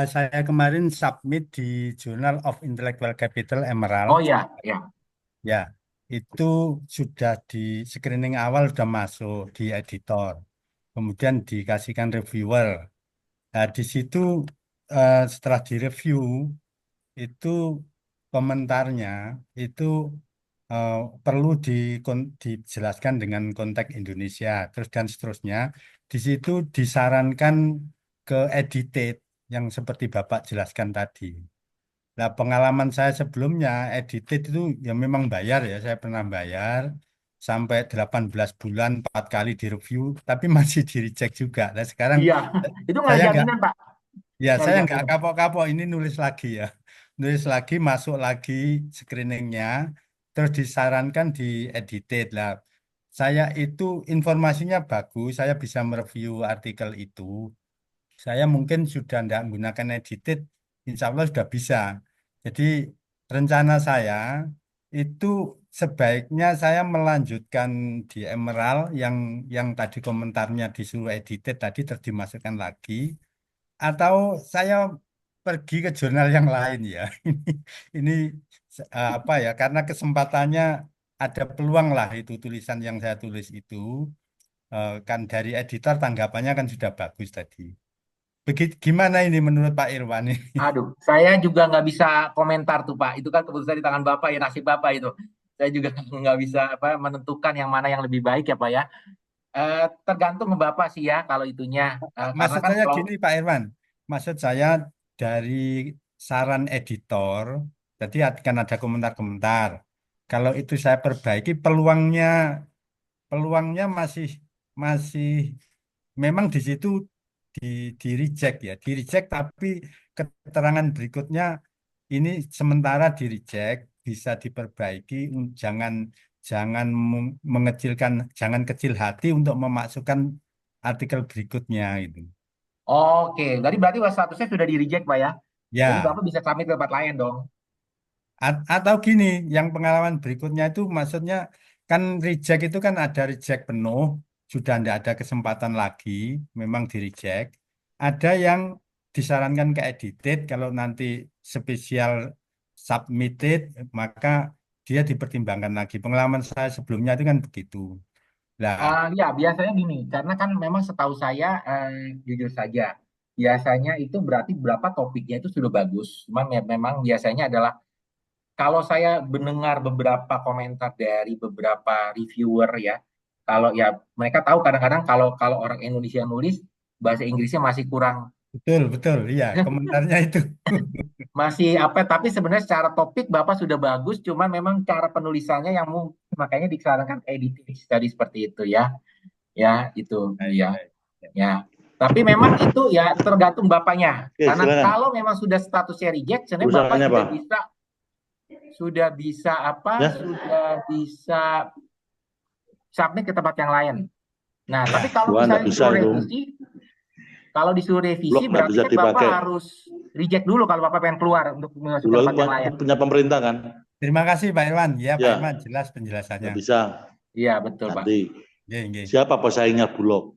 Saya kemarin submit di Journal of Intellectual Capital, Emerald. Oh ya, ya. Ya, itu sudah di screening awal sudah masuk di editor, kemudian dikasihkan reviewer. Nah, di situ setelah direview itu komentarnya itu perlu dijelaskan dengan konteks Indonesia, terus dan seterusnya. Di situ disarankan ke edited yang seperti Bapak jelaskan tadi. Nah, pengalaman saya sebelumnya edited itu ya memang bayar ya, saya pernah bayar sampai 18 bulan 4 kali direview, tapi masih di reject juga. Nah, sekarang Iya, itu nggak saya ada nggak jaminan, Pak. Ya, Nggak ada saya nggak jaminan. kapok-kapok, ini nulis lagi ya. Nulis lagi, masuk lagi screeningnya, terus disarankan di edited lah. Saya itu informasinya bagus, saya bisa mereview artikel itu. Saya mungkin sudah tidak menggunakan edited, insya Allah sudah bisa. Jadi rencana saya itu sebaiknya saya melanjutkan di Emerald yang tadi komentarnya disuruh edited tadi terus dimasukkan lagi, atau saya pergi ke jurnal yang lain ya. Ini apa ya? Karena kesempatannya ada peluang lah, itu tulisan yang saya tulis itu kan dari editor tanggapannya kan sudah bagus tadi. Begitu gimana ini menurut Pak Irwan ini? Aduh, saya juga nggak bisa komentar tuh, Pak. Itu kan keputusan di tangan Bapak ya, nasib Bapak itu. Saya juga nggak bisa menentukan yang mana yang lebih baik ya, Pak ya. Tergantung ke Bapak sih ya kalau itunya. Karena Maksud kan saya kalau gini Pak Irwan, maksud saya dari saran editor, jadi akan ada komentar-komentar. Kalau itu saya perbaiki, peluangnya masih masih memang di situ di reject ya, di reject, tapi keterangan berikutnya ini sementara di reject, bisa diperbaiki, jangan jangan mengecilkan, jangan kecil hati untuk memasukkan artikel berikutnya itu. oke, jadi berarti statusnya sudah di reject, Pak ya. Jadi Ya, Bapak bisa submit ke tempat lain dong. atau gini, yang pengalaman berikutnya itu maksudnya kan reject itu kan ada reject penuh, sudah tidak ada kesempatan lagi, memang di reject. Ada yang disarankan ke edited, kalau nanti spesial submitted, maka dia dipertimbangkan lagi. Pengalaman saya sebelumnya itu kan begitu. Nah, Ya, biasanya gini, karena kan memang setahu saya, jujur saja, biasanya itu berarti berapa topiknya itu sudah bagus. Cuman memang biasanya adalah kalau saya mendengar beberapa komentar dari beberapa reviewer ya, kalau ya mereka tahu kadang-kadang kalau kalau orang Indonesia nulis bahasa Inggrisnya masih kurang, betul, betul, iya, komentarnya itu. masih apa? Tapi sebenarnya secara topik Bapak sudah bagus, cuman memang cara penulisannya yang mungkin makanya disarankan editing tadi seperti itu ya, ya itu, Baik, ya. baik. Ya, tapi memang itu ya tergantung Bapaknya. Oke, Karena silakan. kalau memang sudah statusnya reject, sebenarnya Bapak Urusannya apa? sudah bisa apa? Ya. Sudah bisa submit ke tempat yang lain. Nah, Ya, tapi kalau Gua nggak misalnya bisa disuruh itu. revisi, kalau disuruh revisi Blok nggak berarti bisa kan Bapak dipakai. harus reject dulu kalau Bapak pengen keluar untuk masuk ke Bulog tempat yang lain. punya pemerintah kan? Terima kasih Pak Irwan. Ya, Pak Ya. Irwan, jelas penjelasannya. Nggak bisa. Iya, betul, Pak. Nanti Nggih, nggih. siapa pesaingnya Bulog?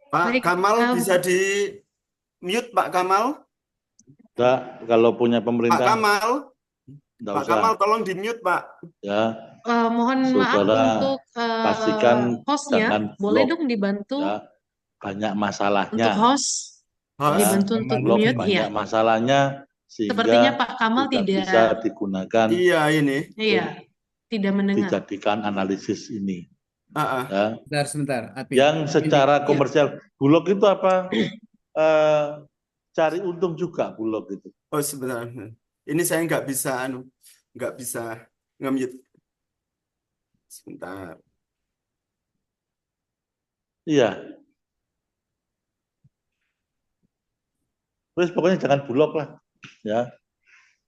Pak Baik, Kamal bisa di mute Pak Kamal? Enggak, kalau punya Pak pemerintah Kamal, enggak Pak usah. Kamal tolong di mute Pak. Ya, mohon maaf saudara untuk pastikan hostnya, jangan boleh blok. dong dibantu Ya, banyak untuk masalahnya. host, Host. dibantu Ya, untuk Blok mute, banyak ya. masalahnya Sepertinya sehingga Pak Kamal tidak bisa tidak, digunakan Iya ini. iya, tidak mendengar. dijadikan analisis ini. Ah, ah. Ya. Sebentar, Abi. Yang secara Ini- komersial, Bulog itu apa? Cari untung juga Bulog itu. Oh sebentar. Ini saya nggak bisa nge-mute. Sebentar. Iya. Terus pokoknya jangan Bulog lah, ya.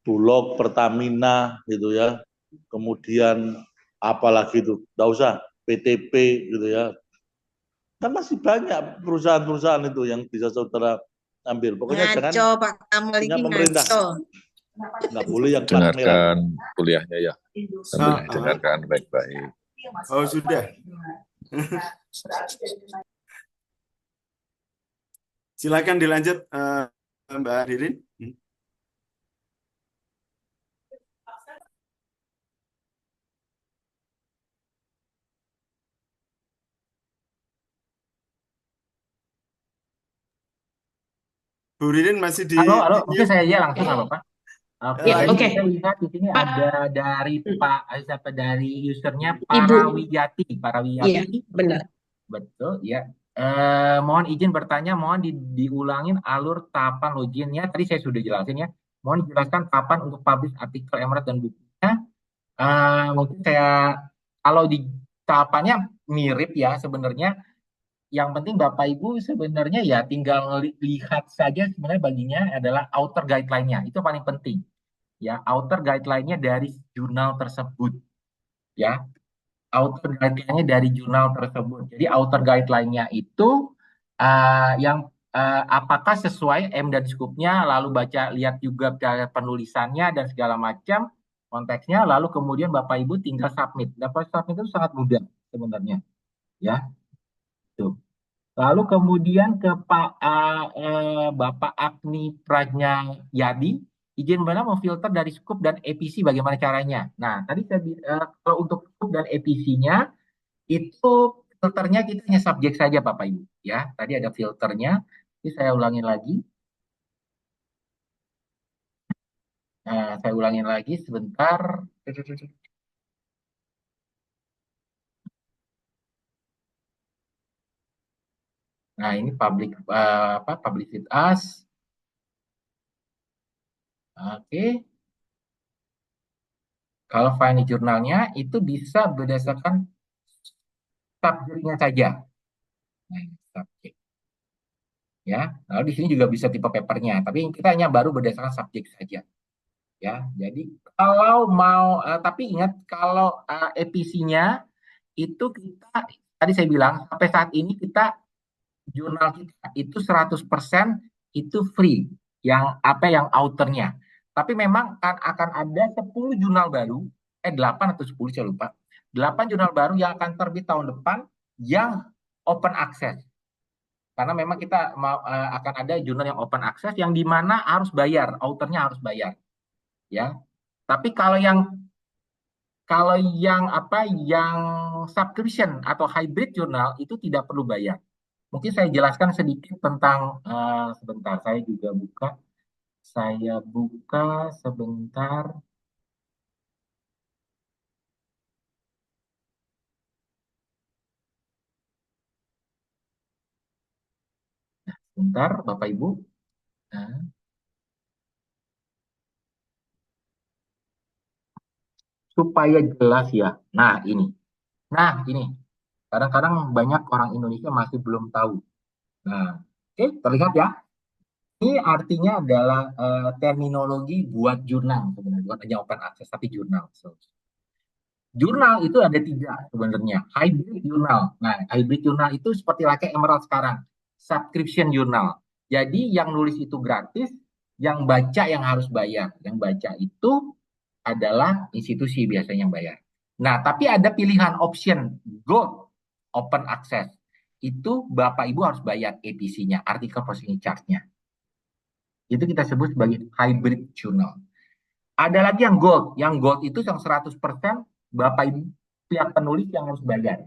Bulog, Pertamina gitu ya. Kemudian apalagi itu, nggak usah PTP gitu ya. Kan masih banyak perusahaan-perusahaan itu yang bisa saudara ambil. Pokoknya jangan Ngaco Pak Kamal punya ini pemerintah, ngaco. nggak boleh yang plat merah. Dengarkan kuliahnya ya, sambil Ah, ah. didengarkan baik-baik. Oh, sudah. Silakan dilanjut, Mbak Ririn. Bu Ririn masih di Halo, mute. mungkin saya aja langsung nggak apa-apa. Oke, Ya, Eh, ini oke. kita lihat di sini Pak. ada dari Pak, siapa dari usernya Ibu. Parawiyati, Iya, benar. betul ya. Mohon izin bertanya, mohon diulangin alur tahapan loginnya. Tadi saya sudah jelasin ya. Mohon dijelaskan kapan untuk publish artikel Emerald dan bukunya. Mungkin saya kalau di tahapannya mirip ya sebenarnya. Yang penting Bapak Ibu sebenarnya ya tinggal lihat saja sebenarnya baginya adalah outer guideline-nya. Itu paling penting. Ya, outer guideline-nya dari jurnal tersebut. Ya, outer guideline-nya dari jurnal tersebut. Jadi outer guideline-nya itu yang apakah sesuai M dan scope-nya, lalu baca lihat juga penulisannya dan segala macam konteksnya, lalu kemudian Bapak Ibu tinggal submit. Dapat submit itu sangat mudah sebenarnya. Ya, tuh. Lalu kemudian ke Bapak Agni Prajnayadi, izin benar memfilter dari scoop dan APC bagaimana caranya? Nah, tadi saya kalau untuk scoop dan APC-nya itu filternya kita hanya subjek saja Bapak Ibu ya. Tadi ada filternya. Ini saya ulangin lagi. Nah, saya ulangin lagi sebentar. Nah, ini publish with us. Oke. Kalau find jurnalnya itu bisa berdasarkan subjeknya saja. Nah, subjek. Ya, lalu di sini juga bisa tipe papernya, tapi kita hanya baru berdasarkan subjek saja. Ya, jadi kalau mau, tapi ingat kalau APC-nya itu kita tadi saya bilang sampai saat ini kita jurnal kita itu 100% itu free, yang authornya. Tapi memang akan ada 10 jurnal baru, 8 atau 10 saya lupa. 8 jurnal baru yang akan terbit tahun depan yang open access. Karena memang kita akan ada jurnal yang open access yang di mana harus bayar, authornya harus bayar. Ya. Tapi kalau yang subscription atau hybrid jurnal itu tidak perlu bayar. Mungkin saya jelaskan sedikit tentang sebentar, saya juga buka. Saya buka sebentar. Sebentar, Bapak Ibu. Nah. Supaya jelas ya. Nah, ini. Kadang-kadang banyak orang Indonesia masih belum tahu. Nah, oke, terlihat ya. Ini artinya adalah terminologi buat jurnal sebenarnya, bukan hanya open access tapi jurnal. So, jurnal itu ada 3 sebenarnya. Hybrid jurnal. Nah, hybrid jurnal itu seperti like Emerald sekarang. Subscription jurnal. Jadi yang nulis itu gratis, yang baca yang harus bayar. Yang baca itu adalah institusi biasanya yang bayar. Nah, tapi ada pilihan option Gold open access. Itu Bapak Ibu harus bayar APC-nya, artikel processing charge-nya. Itu kita sebut sebagai hybrid journal. Ada lagi yang gold. Yang gold itu yang 100% Bapak Ibu pihak penulis yang harus bayar.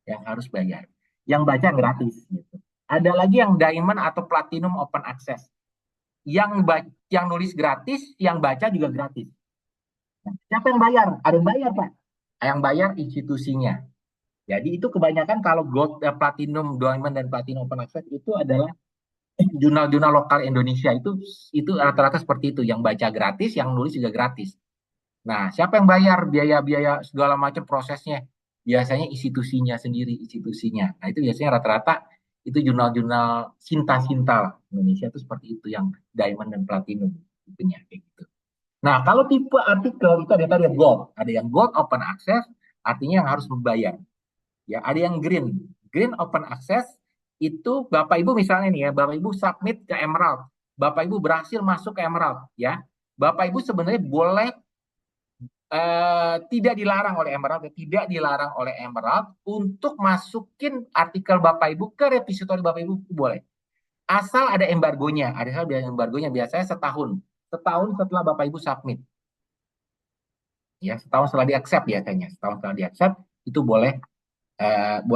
Yang harus bayar. Yang baca gratis. Gitu. Ada lagi yang diamond atau platinum open access. Yang nulis gratis, yang baca juga gratis. Nah, siapa yang bayar? Ada yang bayar, Pak. Yang bayar institusinya. Jadi itu kebanyakan kalau gold, platinum, diamond, dan platinum open access itu adalah jurnal-jurnal lokal Indonesia itu rata-rata seperti itu, yang baca gratis, yang nulis juga gratis. Nah, siapa yang bayar biaya-biaya segala macam prosesnya? Biasanya institusinya sendiri, institusinya. Nah, itu biasanya rata-rata itu jurnal-jurnal cinta-cinta lah. Indonesia itu seperti itu yang diamond dan platinum tipenya kayak gitu. Nah, kalau tipe artikel itu ada yang tadi yang gold, ada yang gold open access, artinya yang harus membayar. Ya, ada yang green. Green open access itu Bapak Ibu misalnya nih ya, Bapak Ibu submit ke Emerald. Bapak Ibu berhasil masuk ke Emerald ya. Bapak Ibu sebenarnya boleh tidak dilarang oleh Emerald, tidak dilarang oleh Emerald untuk masukin artikel Bapak Ibu ke repository Bapak Ibu boleh. Asal ada embargonya, biasanya setahun setelah Bapak Ibu submit. Ya, setahun setelah di-accept biasanya, setahun setelah di-accept itu boleh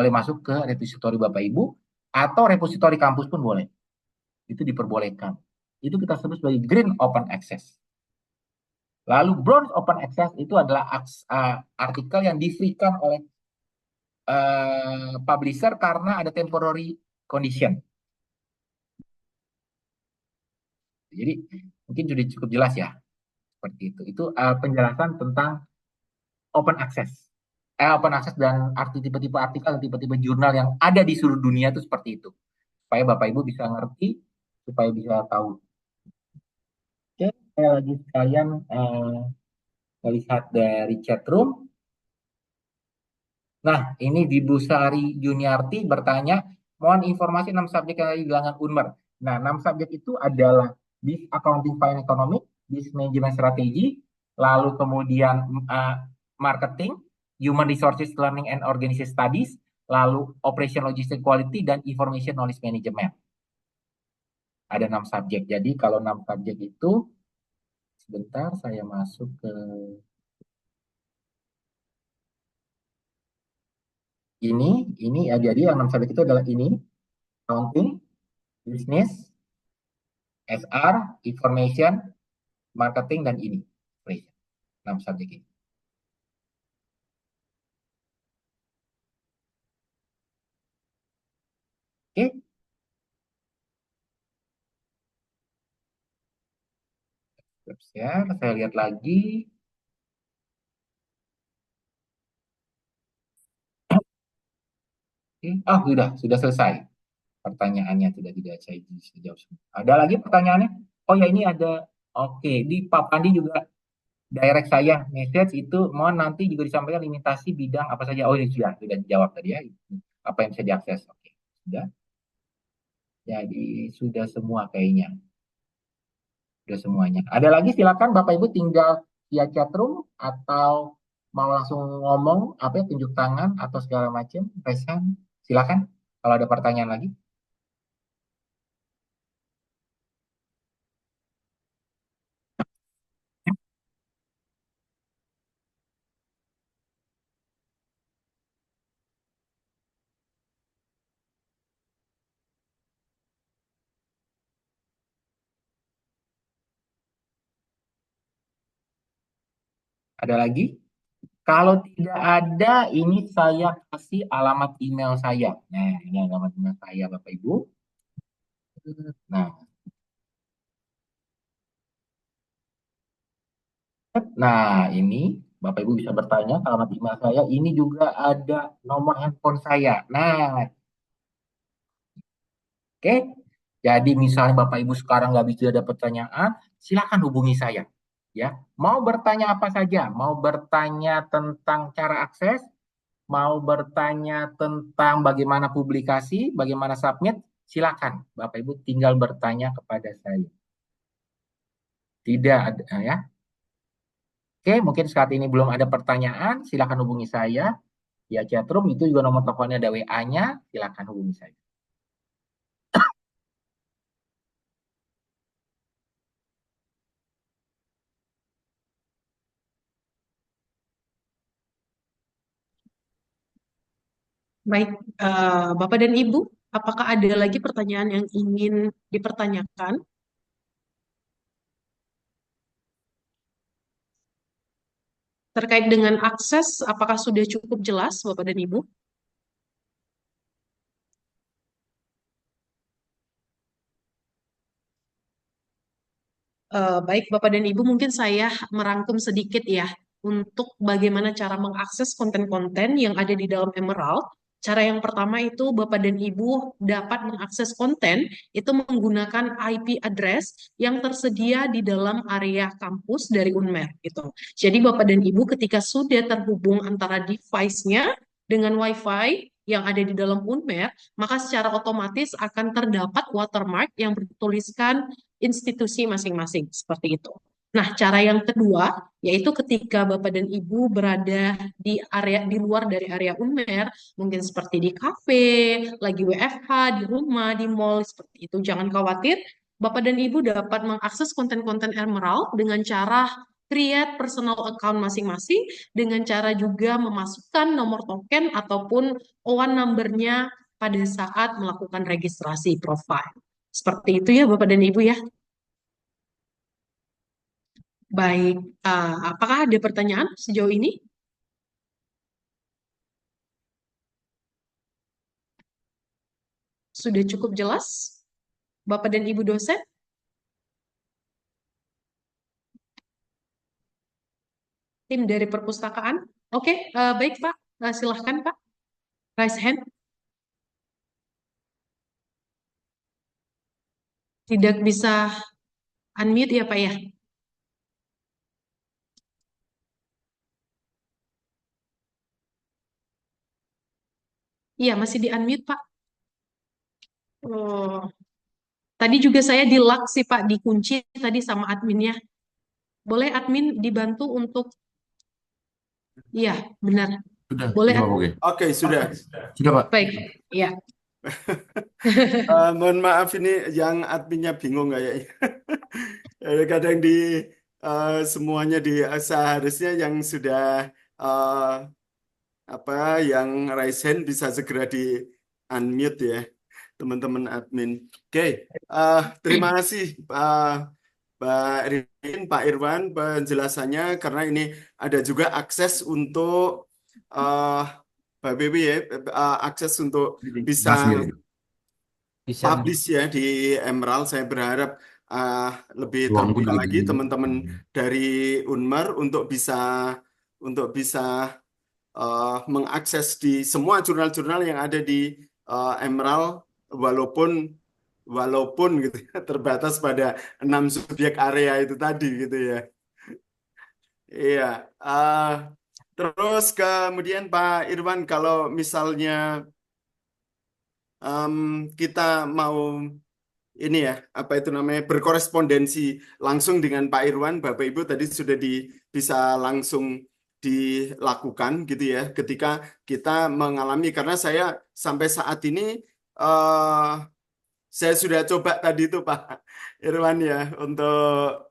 masuk ke repository Bapak Ibu atau repository kampus pun boleh. Itu diperbolehkan. Itu kita sebut sebagai green open access. Lalu bronze open access itu adalah artikel yang di-free-kan oleh publisher karena ada temporary condition. Jadi mungkin sudah cukup jelas ya seperti itu. Itu penjelasan tentang open access. Open access dan tipe-tipe artikel dan tipe-tipe jurnal yang ada di seluruh dunia itu seperti itu. Supaya Bapak Ibu bisa ngerti, supaya bisa tahu. Oke, saya lagi sekalian melihat dari chat room. Nah, ini di Busari Juniarti bertanya, mohon informasi 6 subjek yang ada di bilangan Unmer. Nah, 6 subjek itu adalah Bis Accounting Finance Economic, Bis Management Strategy, lalu kemudian Marketing, Human Resources Learning and Organization Studies, lalu Operation Logistic Quality, dan Information Knowledge Management. Ada 6 subjek. Jadi kalau 6 subjek itu, sebentar saya masuk ke ini ya, jadi yang 6 subjek itu adalah ini, accounting, business, SR, information, marketing, dan ini. 6 subjek ini. Oke. Saya lihat lagi. Oh, sudah selesai. Pertanyaannya sudah tidak saya jawab semua. Ada lagi pertanyaannya? Oh ya, ini ada. Oke, di Pak Pandi juga direct saya message itu mohon nanti juga disampaikan limitasi bidang apa saja. Oh, ini sudah dijawab tadi ya. Apa yang bisa diakses? Oke, sudah. Jadi sudah semua kayaknya. Sudah semuanya. Ada lagi silakan Bapak Ibu tinggal via chatroom atau mau langsung ngomong apa ya, tunjuk tangan atau segala macam, raise hand. Silakan kalau ada pertanyaan lagi. Ada lagi? Kalau tidak ada, ini saya kasih alamat email saya. Nah, ini alamat email saya, Bapak Ibu. Nah, ini Bapak Ibu bisa bertanya ke alamat email saya. Ini juga ada nomor handphone saya. Nah, oke. Jadi misalnya Bapak Ibu sekarang nggak bisa ada pertanyaan, silakan hubungi saya. Ya, mau bertanya apa saja, mau bertanya tentang cara akses, mau bertanya tentang bagaimana publikasi, bagaimana submit, silakan Bapak Ibu tinggal bertanya kepada saya. Tidak ada ya. Oke, mungkin saat ini belum ada pertanyaan, silakan hubungi saya. Ya, chatroom itu juga nomor teleponnya ada WA-nya, silakan hubungi saya. Baik, Bapak dan Ibu, apakah ada lagi pertanyaan yang ingin dipertanyakan? Terkait dengan akses, apakah sudah cukup jelas, Bapak dan Ibu? Baik, Bapak dan Ibu, mungkin saya merangkum sedikit ya untuk bagaimana cara mengakses konten-konten yang ada di dalam Emerald. Cara yang pertama itu Bapak dan Ibu dapat mengakses konten itu menggunakan IP address yang tersedia di dalam area kampus dari Unmer gitu. Jadi Bapak dan Ibu ketika sudah terhubung antara device-nya dengan WiFi yang ada di dalam Unmer, maka secara otomatis akan terdapat watermark yang bertuliskan institusi masing-masing seperti itu. Nah, cara yang kedua yaitu ketika Bapak dan Ibu berada di area di luar dari area Unmer, mungkin seperti di kafe, lagi WFH, di rumah, di mall seperti itu. Jangan khawatir, Bapak dan Ibu dapat mengakses konten-konten Emerald dengan cara create personal account masing-masing dengan cara juga memasukkan nomor token ataupun OWAN number-nya pada saat melakukan registrasi profile. Seperti itu ya Bapak dan Ibu ya. Baik, apakah ada pertanyaan sejauh ini? Sudah cukup jelas, Bapak dan Ibu dosen? Tim dari perpustakaan? Oke, baik Pak. Silahkan Pak. Raise hand. Tidak bisa unmute ya Pak ya? Iya, masih di unmute Pak. Oh, tadi juga saya di lock sih Pak, dikunci tadi sama adminnya. Boleh admin dibantu untuk, iya benar. Sudah, Boleh sudah, admin? oke. Oke, sudah. Sudah, Pak. Baik, ya. Mohon maaf ini yang adminnya bingung kayaknya. Kadang di semuanya di seharusnya yang sudah yang raise hand bisa segera di unmute ya, teman-teman admin. Oke, terima kasih Pak Rin, Pak Irwan penjelasannya karena ini ada juga akses untuk Pak Bebi ya, akses untuk bisa publish ya di Emerald. Saya berharap lebih terbuka lagi teman-teman dari Unmer untuk bisa mengakses di semua jurnal-jurnal yang ada di Emerald walaupun gitu ya, terbatas pada 6 subjek area itu tadi gitu ya. Iya. Terus kemudian Pak Irwan, kalau misalnya kita mau ini ya, apa itu namanya, berkorespondensi langsung dengan Pak Irwan, Bapak Ibu tadi sudah bisa langsung dilakukan gitu ya, ketika kita mengalami, karena saya sampai saat ini saya sudah coba tadi itu Pak Irwan ya, untuk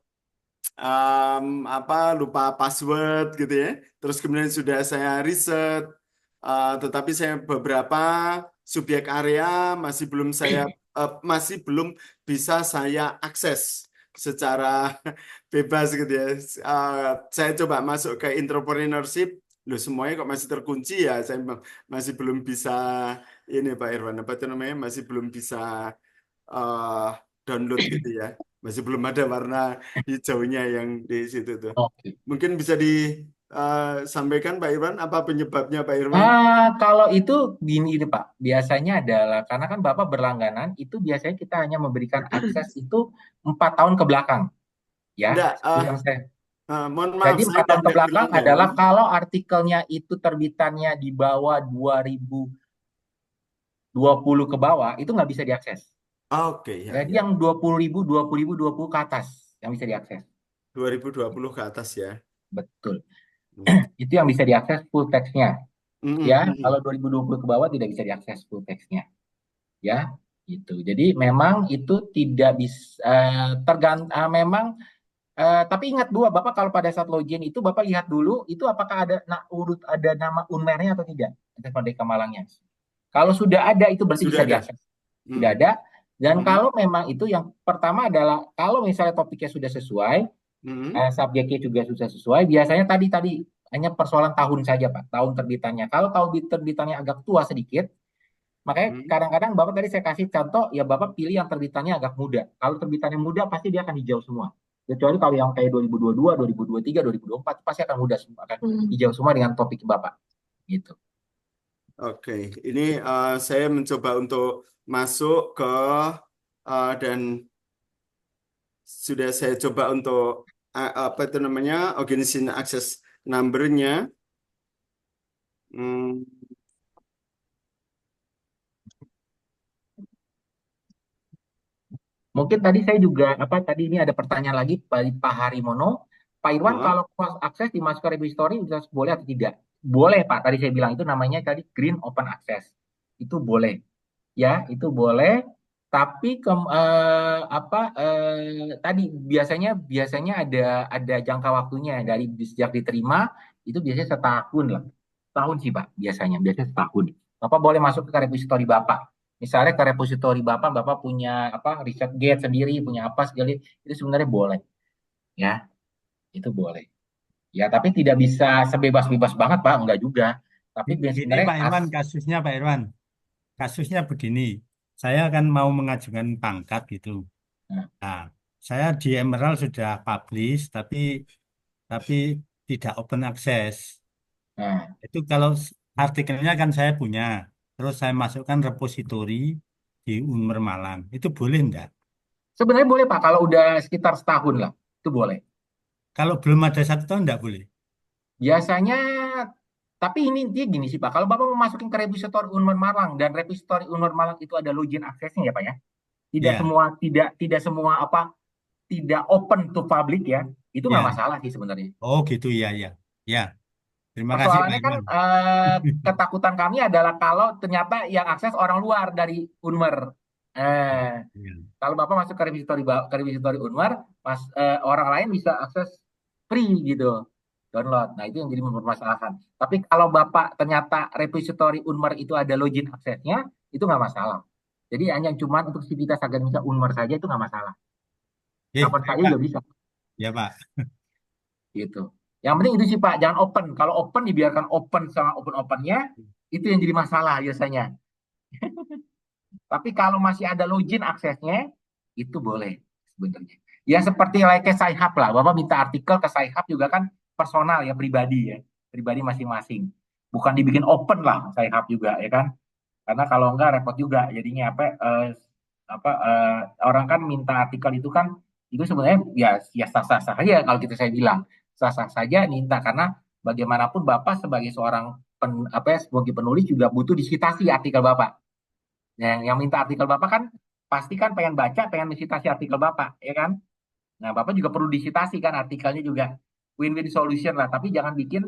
lupa password gitu ya, terus kemudian sudah saya riset, tetapi saya beberapa subjek area masih belum bisa saya akses secara bebas gitu ya. Saya coba masuk ke entrepreneurship, loh semuanya kok masih terkunci ya. Saya masih belum bisa ini Pak Irwan, apa itu namanya, masih belum bisa download gitu ya. Masih belum ada warna hijaunya yang di situ tuh. Oke. Mungkin bisa disampaikan Pak Irwan apa penyebabnya Pak Irwan? Kalau itu gini Pak, biasanya adalah karena kan Bapak berlangganan, itu biasanya kita hanya memberikan akses itu 4 tahun ke belakang, ya. Enggak, Yang saya. mohon maaf Jadi saya 4 tahun ke tidak belakang berlangganan. adalah kalau artikelnya itu terbitannya di bawah 2020 ke bawah, itu nggak bisa diakses. Oke, ya, Jadi ya. yang 20.000 ke atas yang bisa diakses. 2020 ke atas ya. Betul. Itu yang bisa diakses full text-nya. Ya, kalau 2020 ke bawah tidak bisa diakses full text-nya. Ya, gitu. Jadi memang itu tidak bisa memang tapi ingat dua, Bapak kalau pada saat login itu Bapak lihat dulu itu apakah ada ada nama Unmernya atau tidak, Akses Merdeka Malangnya. Kalau sudah ada itu berarti Sudah bisa ada. diakses. Sudah ada. Dan kalau memang itu yang pertama adalah kalau misalnya topiknya sudah sesuai, subjeknya juga sudah sesuai, biasanya tadi hanya persoalan tahun saja Pak, tahun terbitannya. Kalau tahun terbitannya agak tua sedikit, makanya kadang-kadang Bapak tadi saya kasih contoh, ya Bapak pilih yang terbitannya agak muda. Kalau terbitannya muda pasti dia akan hijau semua. Kecuali kalau yang kayak 2022, 2023, 2024 pasti akan mudah semua, akan hijau semua dengan topik Bapak. Gitu. Oke, ini saya mencoba untuk masuk ke dan sudah saya coba untuk apa itu namanya organization access number-nya. Mungkin tadi saya juga tadi ini ada pertanyaan lagi dari Pak Harimono. Pak Irwan, kalau cross akses dimasukkan repository bisa boleh atau tidak? Boleh Pak. Tadi saya bilang itu namanya tadi green open access. Itu boleh. Ya, itu boleh. Tapi tadi biasanya ada jangka waktunya dari sejak diterima itu biasanya setahun lah. Tahun sih Pak, biasanya setahun. Bapak boleh masuk ke repository Bapak. Misalnya ke repository Bapak punya riset gate sendiri, punya apa segala itu sebenarnya boleh. Ya, itu boleh. Ya, tapi tidak bisa sebebas-bebas banget Pak, enggak juga. Tapi Gini sebenarnya Pak Irwan, kasusnya Pak Irwan. Kasusnya begini, saya kan mau mengajukan pangkat gitu. Nah, saya di Emerald sudah publish, tapi tidak open access. Itu kalau artikelnya kan saya punya, terus saya masukkan repository di Unmer Malang. Itu boleh enggak? sebenarnya boleh Pak, kalau udah sekitar setahun lah, itu boleh. Kalau belum ada 1 tahun enggak boleh? Biasanya, tapi ini dia gini sih Pak, kalau Bapak mau masukin ke repository Unmer Malang dan repository Unmer Malang itu ada login aksesnya ya Pak ya. Tidak Ya. semua tidak open to public ya. Itu nggak Ya. masalah sih sebenarnya. Oh gitu ya ya. Ya. Terima kasih Pak Persoalannya kan Irwan. ketakutan kami adalah kalau ternyata yang akses orang luar dari Unmer. Ya. Kalau Bapak masuk ke repository Unmer, orang lain bisa akses free gitu, download. Nah, itu yang jadi mempermasalahkan. Tapi kalau Bapak ternyata repository Unmer itu ada login aksesnya, itu nggak masalah. Jadi hanya cuma untuk sivitas akademika Unmer saja itu nggak masalah. Kapan saja juga bisa. Ya Pak. Gitu. Yang penting itu sih Pak, jangan open. Kalau open dibiarkan open sama open-opennya, itu yang jadi masalah biasanya. Tapi kalau masih ada login aksesnya, itu boleh sebenarnya. Ya seperti like Sci-Hub lah, Bapak minta artikel ke Sci-Hub juga kan personal ya, pribadi ya, pribadi masing-masing. Bukan dibikin open lah Sci-Hub juga ya kan? Karena kalau enggak repot juga. Jadinya orang kan minta artikel itu kan itu sebenarnya ya sah-sah saja kalau kita saya bilang sah-sah saja minta karena bagaimanapun Bapak sebagai seorang sebagai penulis juga butuh disitasi artikel Bapak. Yang minta artikel Bapak kan pasti kan pengen baca, pengen mensitasi artikel Bapak, ya kan? Nah, Bapak juga perlu disitasi kan artikelnya juga win-win solution lah. Tapi jangan bikin,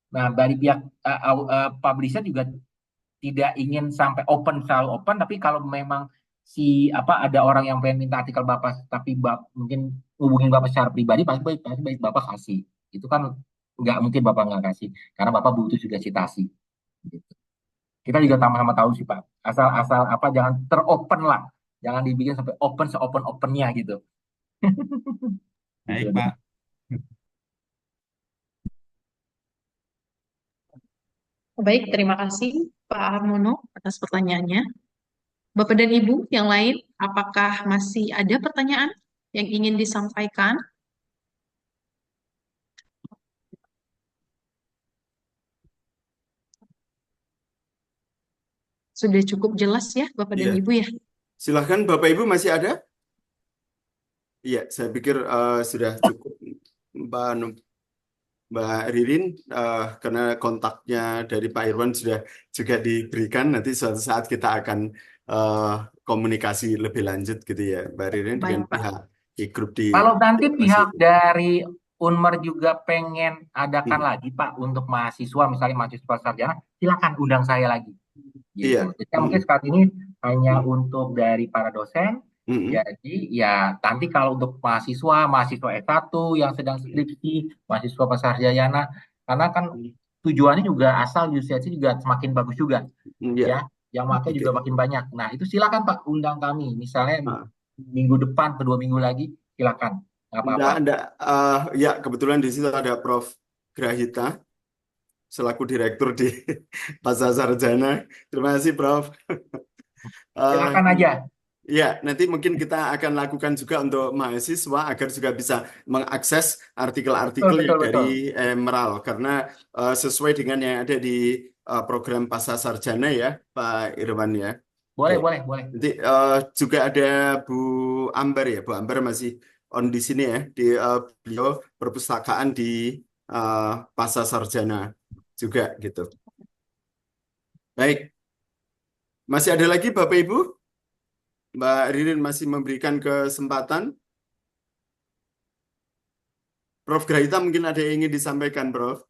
nah dari pihak publisher juga tidak ingin sampai selalu open. Tapi kalau memang ada orang yang pengen minta artikel Bapak, tapi mungkin hubungin Bapak secara pribadi, pasti Bapak kasih. Itu kan nggak mungkin Bapak nggak kasih, karena Bapak butuh juga citasi. Gitu. Kita juga sama-sama tahu sih Pak. Asal jangan teropen lah. Jangan dibikin sampai open seopen-opennya gitu. Baik Pak. Baik, terima kasih Pak Harmono atas pertanyaannya. Bapak dan Ibu yang lain, apakah masih ada pertanyaan yang ingin disampaikan? Sudah cukup jelas ya Bapak dan Iya. Ibu ya? Silahkan Bapak Ibu masih ada? Iya, saya pikir sudah cukup Mbak Ririn, karena kontaknya dari Pak Irwan sudah juga diberikan. Nanti suatu saat kita akan komunikasi lebih lanjut gitu ya, Mbak Ririn, dengan Baik, Pak. pihak e-group di Kalau nanti pihak itu. dari Unmer juga pengen adakan lagi Pak untuk mahasiswa, misalnya mahasiswa sarjana, silakan undang saya lagi. Gitu. Iya. Jadi mungkin saat ini hanya untuk dari para dosen. Jadi ya nanti kalau untuk mahasiswa S1 yang sedang skripsi, mahasiswa pasarjayana, karena kan tujuannya juga asal usage juga semakin bagus juga, ya, yang pakai juga makin banyak. Nah itu silakan Pak undang kami, misalnya minggu depan, 2 minggu lagi, silakan, nggak apa-apa. Ya kebetulan di situ ada Prof. Grahita selaku direktur di Pasar Sarjana. Terima kasih Prof. Silakan aja. Ya, nanti mungkin kita akan lakukan juga untuk mahasiswa agar juga bisa mengakses Betul, artikel-artikel yang betul, betul. dari Emerald karena sesuai dengan yang ada di program Pascasarjana ya, Pak Irwan ya. Boleh, Oke. boleh, boleh. Nanti juga ada Bu Ambar ya, Bu Ambar masih on di sini ya, di beliau perpustakaan di Pascasarjana juga gitu. Baik, masih ada lagi Bapak Ibu? Mbak Ririn masih memberikan kesempatan. Prof. Graita mungkin ada yang ingin disampaikan, Prof.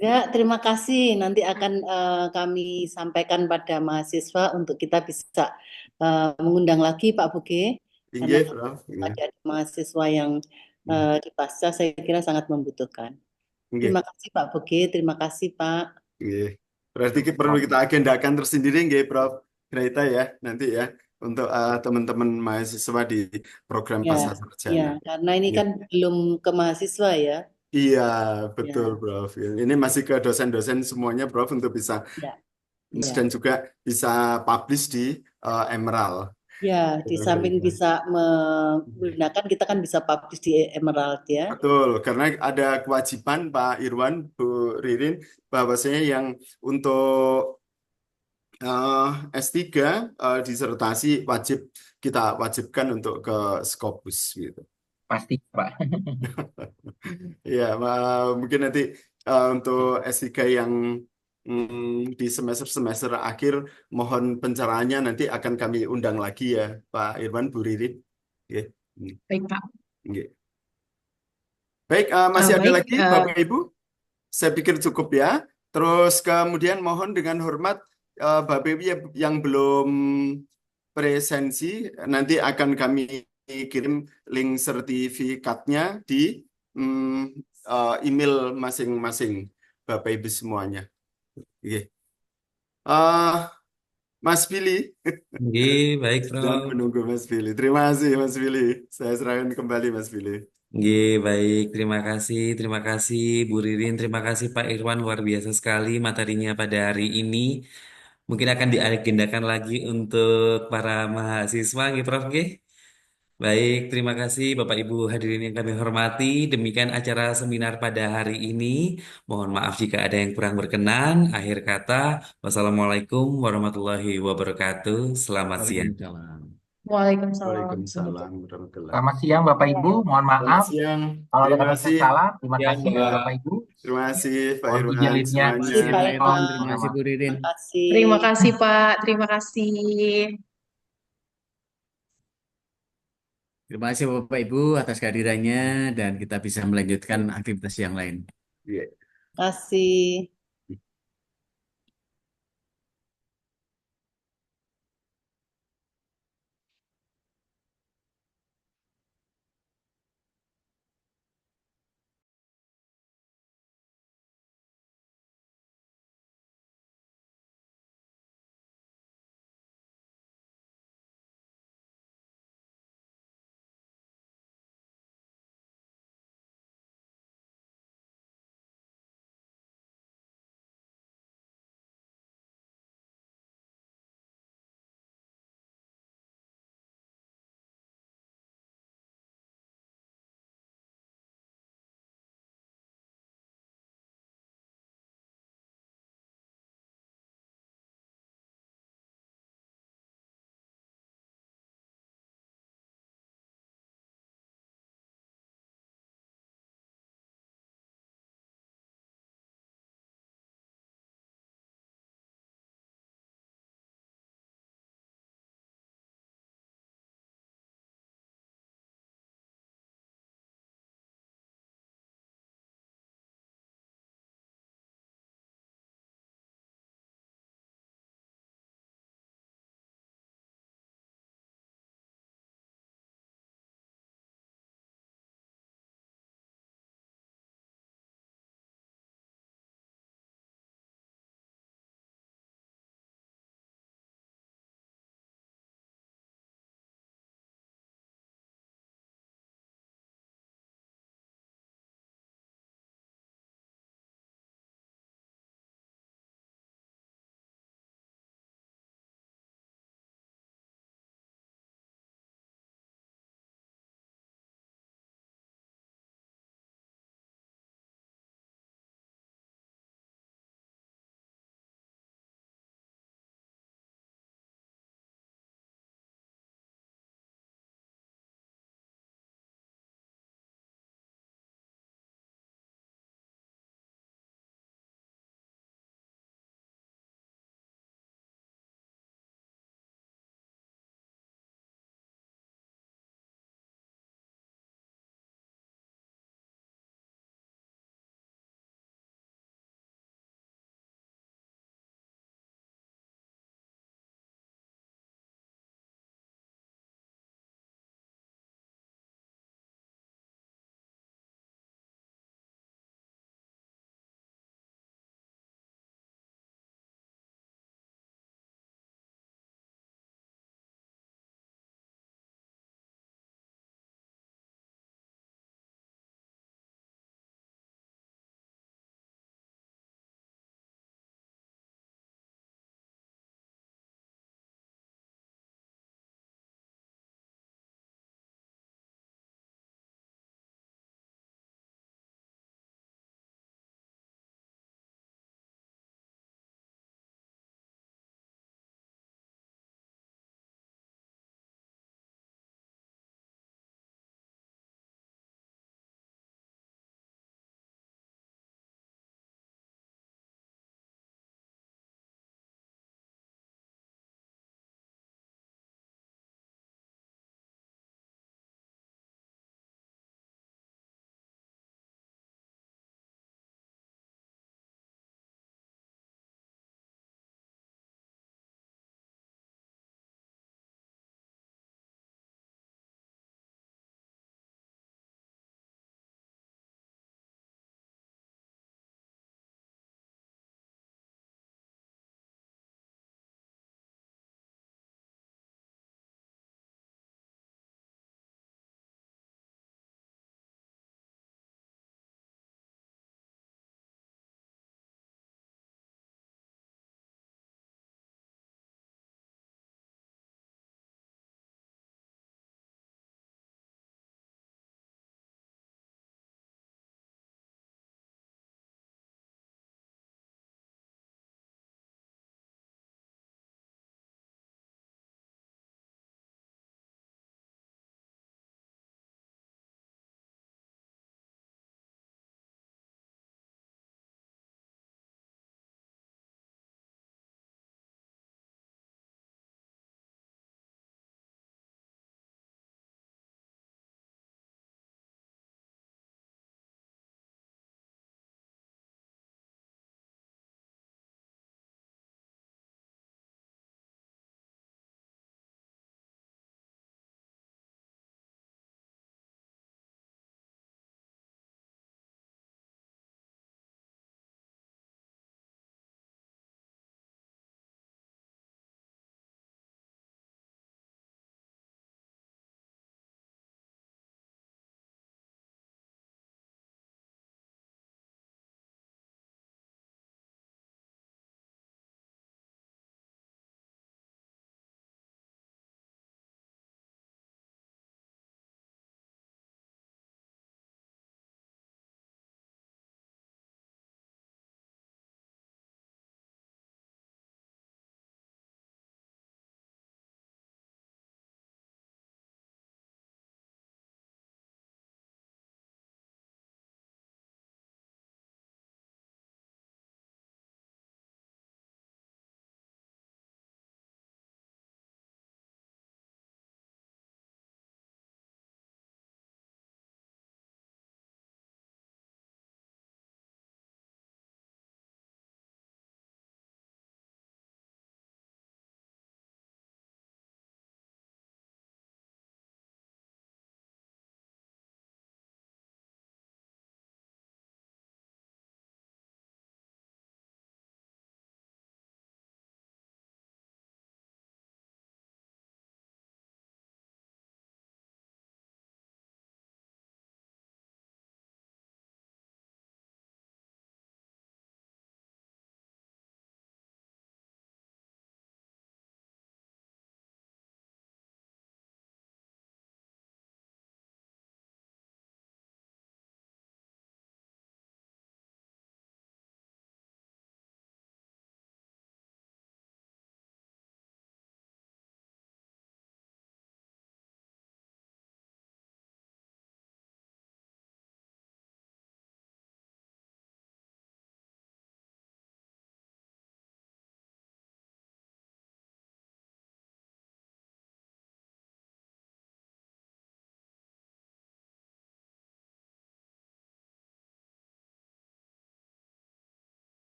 Ya, terima kasih. Nanti akan kami sampaikan pada mahasiswa untuk kita bisa mengundang lagi Pak Buge, karena Inggih, Prof. ada mahasiswa yang di pasca saya kira sangat membutuhkan. Inggih, Terima kasih Pak Buge, terima kasih Pak. inggih. Berarti perlu kita agendakan tersendiri, nggih, Prof. Graita ya, nanti ya, untuk teman-teman mahasiswa di program Ya, Pascasarjana. ya, karena ini Inggih. kan belum ke mahasiswa ya. Iya, Ya, betul, Prof. Ini masih ke dosen-dosen semuanya, Prof, untuk bisa ya, ya. dan juga bisa publish di Emerald. Ya, di samping bisa menggunakan, kita kan bisa publish di Emerald ya. Betul, karena ada kewajiban Pak Irwan, Bu Ririn, bahwasanya yang untuk S3 disertasi kita wajibkan untuk ke Scopus gitu. Pasti, Pak. Ya, mungkin nanti untuk S3 yang di semester-semester akhir mohon pencerahannya nanti akan kami undang lagi ya Pak Irwan, Bu Ririn. Oke. Baik, Pak. Oke. Baik, masih ada Baik, lagi Bapak Ibu? Saya pikir cukup ya. Terus kemudian mohon dengan hormat Bapak Ibu yang belum presensi nanti akan kami kirim link sertifikatnya di email masing-masing Bapak Ibu semuanya. Oke. Mas Billy, Nggih, baik, dan Prof. menunggu Mas Billy. Terima kasih Mas Billy. Saya serahkan kembali Mas Billy. Nggih, baik. Terima kasih Bu Ririn, terima kasih Pak Irwan, luar biasa sekali materinya pada hari ini. Mungkin akan diagendakan lagi untuk para mahasiswa, nggih, Prof, nggih. Baik, terima kasih Bapak Ibu hadirin yang kami hormati. Demikian acara seminar pada hari ini. Mohon maaf jika ada yang kurang berkenan. Akhir kata, wassalamualaikum warahmatullahi wabarakatuh. Selamat siang. Waalaikumsalam. Waalaikumsalam. Waalaikumsalam warahmatullahi. Selamat siang Bapak Ibu, mohon Selamat maaf siang. kalau ada Terima kata yang kasih. salah. Terima Ya, kasih Mbak. Bapak Ibu. Terima kasih Pak Mohon Irwan izinnya. Terima kasih semuanya. Pak Irwan. Terima kasih Bu Ririn. Terima kasih. Terima kasih, Pak. Terima kasih. Terima kasih Bapak Ibu atas kehadirannya dan kita bisa melanjutkan aktivitas yang lain. Iya. Terima kasih.